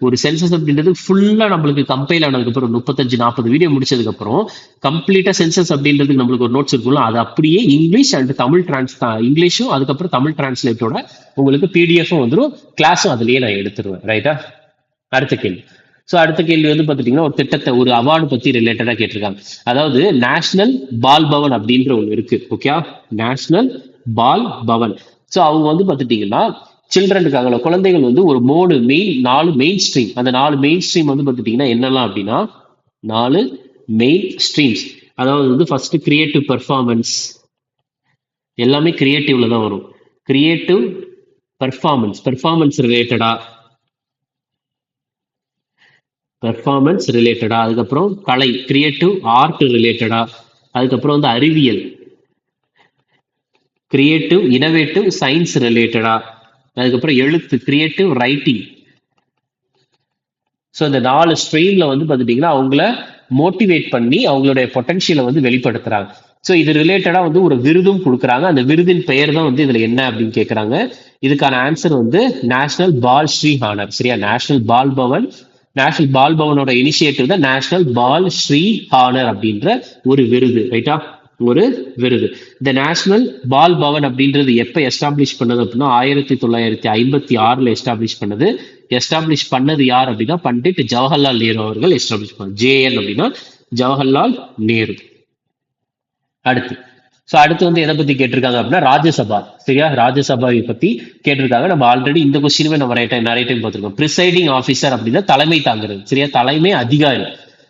ஒரு சென்சஸ் அப்படின்றது ஃபுல்லா நம்மளுக்கு கம்பைல் ஆனதுக்கு அப்புறம் 35-40 வீடியோ முடிச்சதுக்கு அப்புறம் கம்ப்ளீட்டா சென்சஸ் அப்படின்றதுக்கு நம்மளுக்கு ஒரு நோட்ஸ் இருக்கும்ல, அது அப்படியே இங்கிலீஷ் அண்ட் தமிழ் இங்கிலீஷும் அதுக்கப்புறம் தமிழ் டிரான்ஸ்லேட்டோட உங்களுக்கு பிடிஎஃப்பும் வந்துடும். கிளாஸும் அதுலயே நான் எடுத்துருவேன். ரைட்டா? அடுத்த கேள்வி. ஸோ அடுத்த கேள்வி வந்து பார்த்துட்டீங்கன்னா ஒரு திட்டத்தை, ஒரு அவார்டு பத்தி ரிலேட்டடா கேட்டிருக்காங்க. அதாவது நேஷனல் பால் பவன் அப்படின்ற ஒன்று இருக்கு. ஓகே? நேஷனல் பால் பவன். ஸோ அவங்க வந்து பார்த்துட்டீங்கன்னா சில்ட்ரனுக்காக, குழந்தைகள் வந்து ஒரு 4 மெயின் ஸ்ட்ரீம். அந்த 4 மெயின் ஸ்ட்ரீம் வந்து பார்த்துட்டீங்கன்னா என்னெல்லாம் அப்படின்னா 4 மெயின் ஸ்ட்ரீம்ஸ். அதாவது வந்து ஃபர்ஸ்ட் கிரியேட்டிவ் பெர்ஃபார்மன்ஸ். எல்லாமே கிரியேட்டிவ்ல தான் வரும். கிரியேட்டிவ் பெர்ஃபார்மன்ஸ் ரிலேட்டடா, அதுக்கப்புறம் கலை, கிரியேட்டிவ் ஆர்ட் ரிலேட்டடா, அதுக்கப்புறம் வந்து அறிவியல், கிரியேட்டிவ் இனோவேட்டிவ் சயின்ஸ் ரிலேட்டடா, அதுக்கப்புறம் எழுத்து, கிரியேட்டிவ் ரைட்டிங். ஸோ இந்த 4 ஸ்ட்ரெயின்ல வந்து பார்த்துட்டீங்கன்னா அவங்கள மோட்டிவேட் பண்ணி அவங்களுடைய பொட்டன்ஷியலை வந்து வெளிப்படுத்துறாங்க. ஸோ இது ரிலேட்டடா வந்து ஒரு விருதும் கொடுக்குறாங்க. அந்த விருதின் பெயர் தான் வந்து இதுல என்ன அப்படின்னு கேட்கறாங்க. இதுக்கான ஆன்சர் வந்து நேஷனல் பால் ஸ்ரீ ஹானர். சரியா, நேஷனல் பால் பவன், நேஷனல் பால் பவனோட இனிஷியேட்டிவ் தான் நேஷனல் பால் ஸ்ரீ ஹானர் அப்படின்ற ஒரு விருது. ரைட்டா, ஒரு விருது. இந்த நேஷனல் பால் பவன் அப்படின்றது எப்ப எஸ்டாப்ளிஷ் பண்ணது அப்படின்னா 1956 எஸ்டாப்ளிஷ் பண்ணது. எஸ்டாப்ளிஷ் பண்ணது யார் அப்படின்னா பண்டிட் ஜவஹர்லால் நேரு அவர்கள் எஸ்டாப்ளிஷ் பண்ணார். ஜேஎன் அப்படின்னா ஜவஹர்லால் நேரு. அடுத்து வந்து எதை பத்தி கேட்டிருக்காங்க அப்படின்னா ராஜ்யசபா. சரியா, ராஜ்யசபாவை பத்தி கேட்டிருக்காங்க. நம்ம ஆல்ரெடி இந்த கொஸ்டினுமே நம்ம நிறைய டைம் பார்த்திருக்கோம். பிரிசைடிங் ஆஃபீஸர் அப்படின்னா தலைமை தாங்குறது. சரியா, தலைமை அதிகாரி.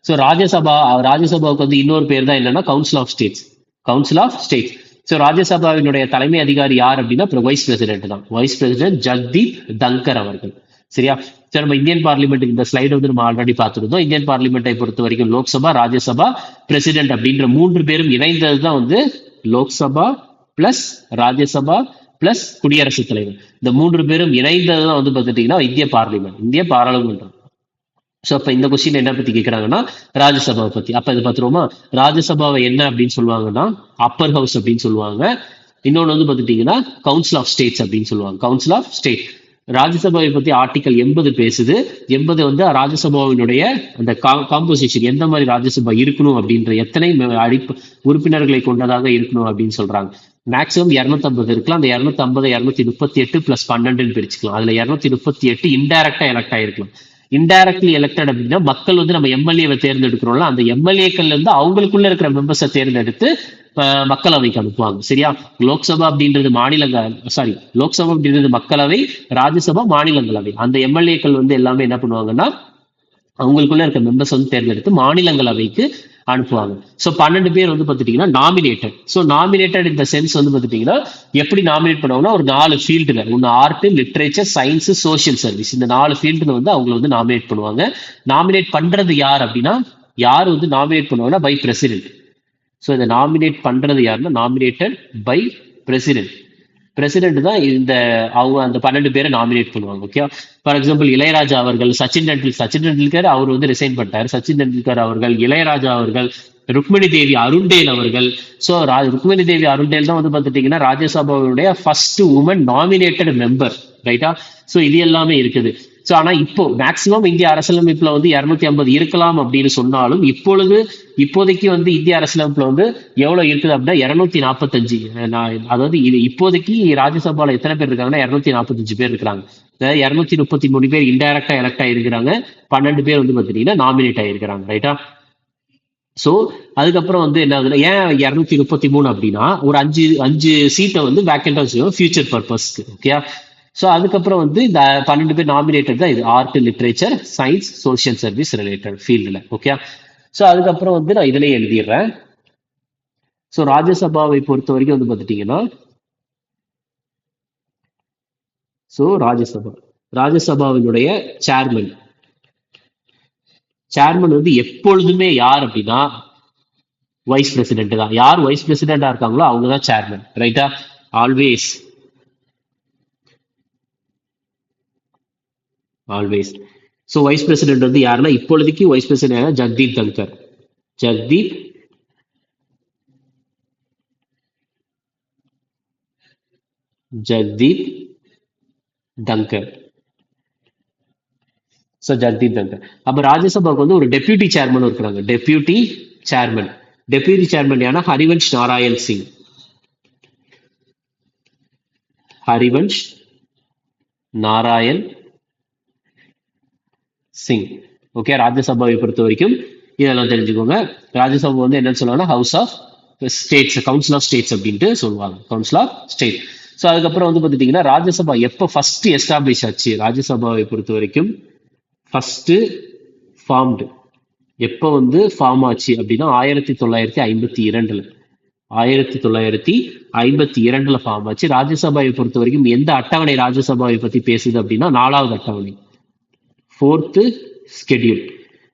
ஸோ ராஜ்யசபாவுக்கு வந்து இன்னொரு பேர் தான் என்னன்னா council of states. Council of states. So ராஜ்யசபாவினுடைய தலைமை அதிகாரி யார் அப்படின்னா வைஸ் பிரசிடென்ட் தான். வைஸ் பிரசிடென்ட் ஜக்தீப் தங்கர் அவர்கள். சரியா, சரி, நம்ம இந்தியன் பார்லிமெண்ட் இந்த ஸ்லைடு வந்து நம்ம ஆல்ரெடி பார்த்துருந்தோம். இந்தியன் பார்லிமெண்ட்டை பொறுத்த வரைக்கும் லோக்சபா, ராஜ்யசபா, பிரசிடென்ட் அப்படின்ற 3 பேரும் இணைந்தது தான் வந்து லோக்சபா பிளஸ் ராஜ்யசபா பிளஸ் குடியரசுத் தலைவர். இந்த 3 பேரும் இணைந்தது தான் வந்து பார்த்துட்டீங்கன்னா இந்திய பாராளுமன்றம். ஸோ அப்ப இந்த கொஸ்டின் என்ன பத்தி கேட்கறாங்கன்னா ராஜ்யசபாவை பத்தி. அப்ப இது பார்த்துருவோமா, ராஜ்யசபாவை என்ன அப்படின்னு சொல்லுவாங்கன்னா அப்பர் ஹவுஸ் அப்படின்னு சொல்லுவாங்க. இன்னொன்று வந்து பார்த்துட்டீங்கன்னா கவுன்சில் ஆஃப் ஸ்டேட்ஸ் அப்படின்னு சொல்லுவாங்க. Council of state. ராஜ்யசபாவை பத்தி ஆர்டிகல் 80 பேசுது. 80 வந்து ராஜ்யசபாவினுடைய அந்த காம்போசிஷன், எந்த மாதிரி ராஜ்யசபா இருக்கணும் அப்படின்ற, எத்தனை உறுப்பினர்களை கொண்டதாக இருக்கணும் அப்படின்னு சொல்றாங்க. மேக்சிமம் 250 இருக்கலாம். அந்த 250 238 பிளஸ் 12 பிரிச்சுக்கலாம். அதுல 238 இன்டைரக்டா எலெக்ட் ஆயிருக்கலாம். இன்டைரக்ட்லி எலெக்டட் அப்படின்னா மக்கள் வந்து நம்ம எம்எல்ஏவை தேர்ந்தெடுக்கிறோம்ல, அந்த எம்எல்ஏக்கள்ல இருந்து அவங்களுக்குள்ள இருக்கிற மெம்பர்ஸை தேர்ந்தெடுத்து மக்களவைக்கு அனுப்புவாங்க. சரியா, லோக்சபா அப்படின்றது லோக்சபா அப்படின்றது மக்களவை, ராஜ்யசபா மாநிலங்களவை. அந்த எம்எல்ஏக்கள் வந்து எல்லாமே என்ன பண்ணுவாங்கன்னா அவங்களுக்குள்ள இருக்க மெம்பர்ஸ் வந்து தேர்ந்தெடுத்து மாநிலங்களவைக்கு அனுப்புவாங்க. ஸோ 12 பேர் வந்து பார்த்துட்டீங்கன்னா நாமினேட்டட். ஸோ நாமினேட்டட் இந்த சென்ஸ் வந்து பார்த்துட்டீங்கன்னா எப்படி நாமினேட் பண்ணுவாங்கன்னா ஒரு 4 ஃபீல்டுல, ஒன்று art, literature, science, social service, இந்த 4 ஃபீல்டுல வந்து அவங்களை வந்து நாமினேட் பண்ணுவாங்க. நாமினேட் பண்றது யார் அப்படின்னா யார் வந்து நாமினேட் பண்ணுவாங்கன்னா பை பிரசிடென்ட். ஸோ இதை நாமினேட் பண்றது யாருன்னா நாமினேட்டட் பை பிரசிடென்ட். பிரசிடென்ட் தான் இந்த அவங்க அந்த 12 பேரை நாமினேட் பண்ணுவாங்க. ஓகே, ஃபார் எக்ஸாம்பிள் இளையராஜா அவர்கள், சச்சின் டெண்டுல்கர் அவர் வந்து ரிசைன் பண்ணிட்டாரு. சச்சின் டெண்டுல்கர் அவர்கள், இளையராஜா அவர்கள், ருக்மிணி தேவி அருண்டேல் அவர்கள். ஸோ ருக்மிணி தேவி அருண்டேல் தான் வந்து பார்த்துட்டீங்கன்னா ராஜ்யசபாவுடைய ஃபர்ஸ்ட் உமன் நாமினேட்டட் மெம்பர். ரைட்டா, ஸோ இது எல்லாமே இருக்குது. ஸோ ஆனா இப்போ மேக்சிமம் இந்திய அரசியலமைப்புல வந்து 250 இருக்கலாம் அப்படின்னு சொன்னாலும் இப்போதைக்கு வந்து இந்திய அரசியலமைப்புல வந்து எவ்வளவு இருக்குது அப்படின்னா 245. அதாவது இது இப்போதைக்கு ராஜ்யசபால எத்தனை பேர் இருக்காங்கன்னா 245 பேர் இருக்கிறாங்க. 233 பேர் இன்டைரக்டா எலெக்ட் ஆயிருக்கிறாங்க. 12 பேர் வந்து பாத்தீங்கன்னா நாமினேட் ஆயிருக்கிறாங்க. ரைட்டா, ஸோ அதுக்கப்புறம் வந்து என்ன ஆகுதுன்னா ஏன் 233 அப்படின்னா ஒரு 5 சீட்டை வந்து வேக்கண்டா வச்சுக்கோங்க ஃபியூச்சர் பர்பஸ்க்கு. ஓகே, ஸோ அதுக்கப்புறம் வந்து இந்த 12 பேர் நாமினேட்டட் தான் இது art, literature, science, social service related ஃபீல்டில். ஓகே, ஸோ அதுக்கப்புறம் வந்து நான் இதுலேயே எழுதிடுறேன். ஸோ ராஜ்யசபாவை பொறுத்த வரைக்கும் வந்து பார்த்துட்டீங்கன்னா ஸோ ராஜ்யசபாவினுடைய சேர்மன் வந்து எப்பொழுதுமே யார் அப்படின்னா வைஸ் பிரசிடென்ட் தான். யார் வைஸ் பிரசிடென்டா இருக்காங்களோ அவங்க தான் சேர்மன். ரைட்டா, ஆல்வேஸ். ஸோ வைஸ் பிரசிடென்ட் வந்து யாருன்னா இப்பொழுதைக்கு vice president Jagdeep Dhankhar. So Jagdeep Dhankhar. அப்ப ராஜ்யசபாவுக்கு வந்து ஒரு டெபியூட்டி சேர்மன் இருக்கிறாங்க. டெபியூட்டி சேர்மன் யானா ஹரிவன்ஷ் நாராயண் சிங். ஓகே, ராஜ்யசபாவை பொறுத்த வரைக்கும் இதெல்லாம் தெரிஞ்சுக்கோங்க. ராஜ்யசபா வந்து என்னன்னு சொல்லுவாங்கன்னா house of states, council of states அப்படின்ட்டு சொல்லுவாங்க. Council of state. ஸோ அதுக்கப்புறம் வந்து பார்த்துட்டீங்கன்னா ராஜ்யசபா எப்போ ஃபர்ஸ்ட் எஸ்டாப்ளிஷ் ஆச்சு, ராஜ்யசபாவை பொறுத்த வரைக்கும் ஃபர்ஸ்ட் ஃபார்ம்டு எப்போ வந்து ஃபார்ம் ஆச்சு அப்படின்னா 1952 ஃபார்ம் ஆச்சு. ராஜ்யசபாவை பொறுத்த வரைக்கும் எந்த அட்டவணை ராஜ்யசபாவை பத்தி பேசுது அப்படின்னா 4வது அட்டவணை, 4th schedule,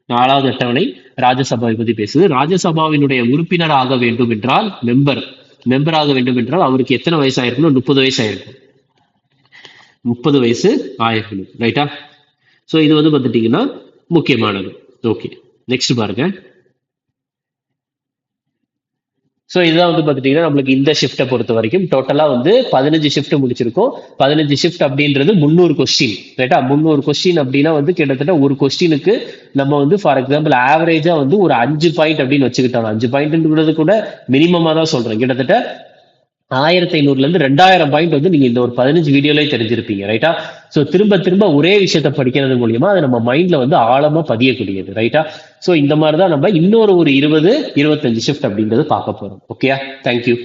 4வது அட்டவணை ராஜ்யசபாவை பத்தி பேசுது. ராஜ்யசபாவினுடைய உறுப்பினர் ஆக வேண்டும் என்றால் மெம்பர் ஆக வேண்டும் என்றால் அவருக்கு எத்தனை வயசு ஆயிருக்கணும்? 30 வயசு ஆயிருக்கும். 30 வயசு ஆயிருக்கணும். ரைட்டா, ஸோ இது வந்து பார்த்துட்டீங்கன்னா முக்கியமானது. ஓகே, நெக்ஸ்ட் பாருங்க. ஸோ இதுதான் வந்து பார்த்துட்டீங்கன்னா நம்மளுக்கு இந்த ஷிஃப்ட்டை பொறுத்த வரைக்கும் டோட்டலாக வந்து 15 ஷிஃப்ட் முடிச்சிருக்கோம். 15 ஷிஃப்ட் அப்படின்றது 300 கொஸ்டின், ரைட்டா? 300 கொஸ்டின் அப்படின்னா வந்து கிட்டத்தட்ட ஒரு கொஸ்டினுக்கு நம்ம வந்து ஃபார் எக்ஸாம்பிள் ஆவரேஜா வந்து ஒரு 5 பாயிண்ட் அப்படின்னு வச்சுக்கிட்டோம். 5 பாயிண்ட்ன்றது கூட மினிமமா தான் சொல்றேன். கிட்டத்தட்ட 1500ல இருந்து 2000 பாயிண்ட் வந்து நீங்க இந்த ஒரு 15 வீடியோலயே தெரிஞ்சிருப்பீங்க, ரைட்டா? சோ திரும்ப திரும்ப ஒரே விஷயத்த படிக்கிறது மூலியமா அது நம்ம மைண்ட்ல வந்து ஆழமா பதியக்கூடியது, ரைட்டா? சோ இந்த மாதிரி தான் நம்ம இன்னொரு 20 25 ஷிஃப்ட் அப்படின்றது பார்க்க போறோம். ஓகேயா? தேங்க்யூ.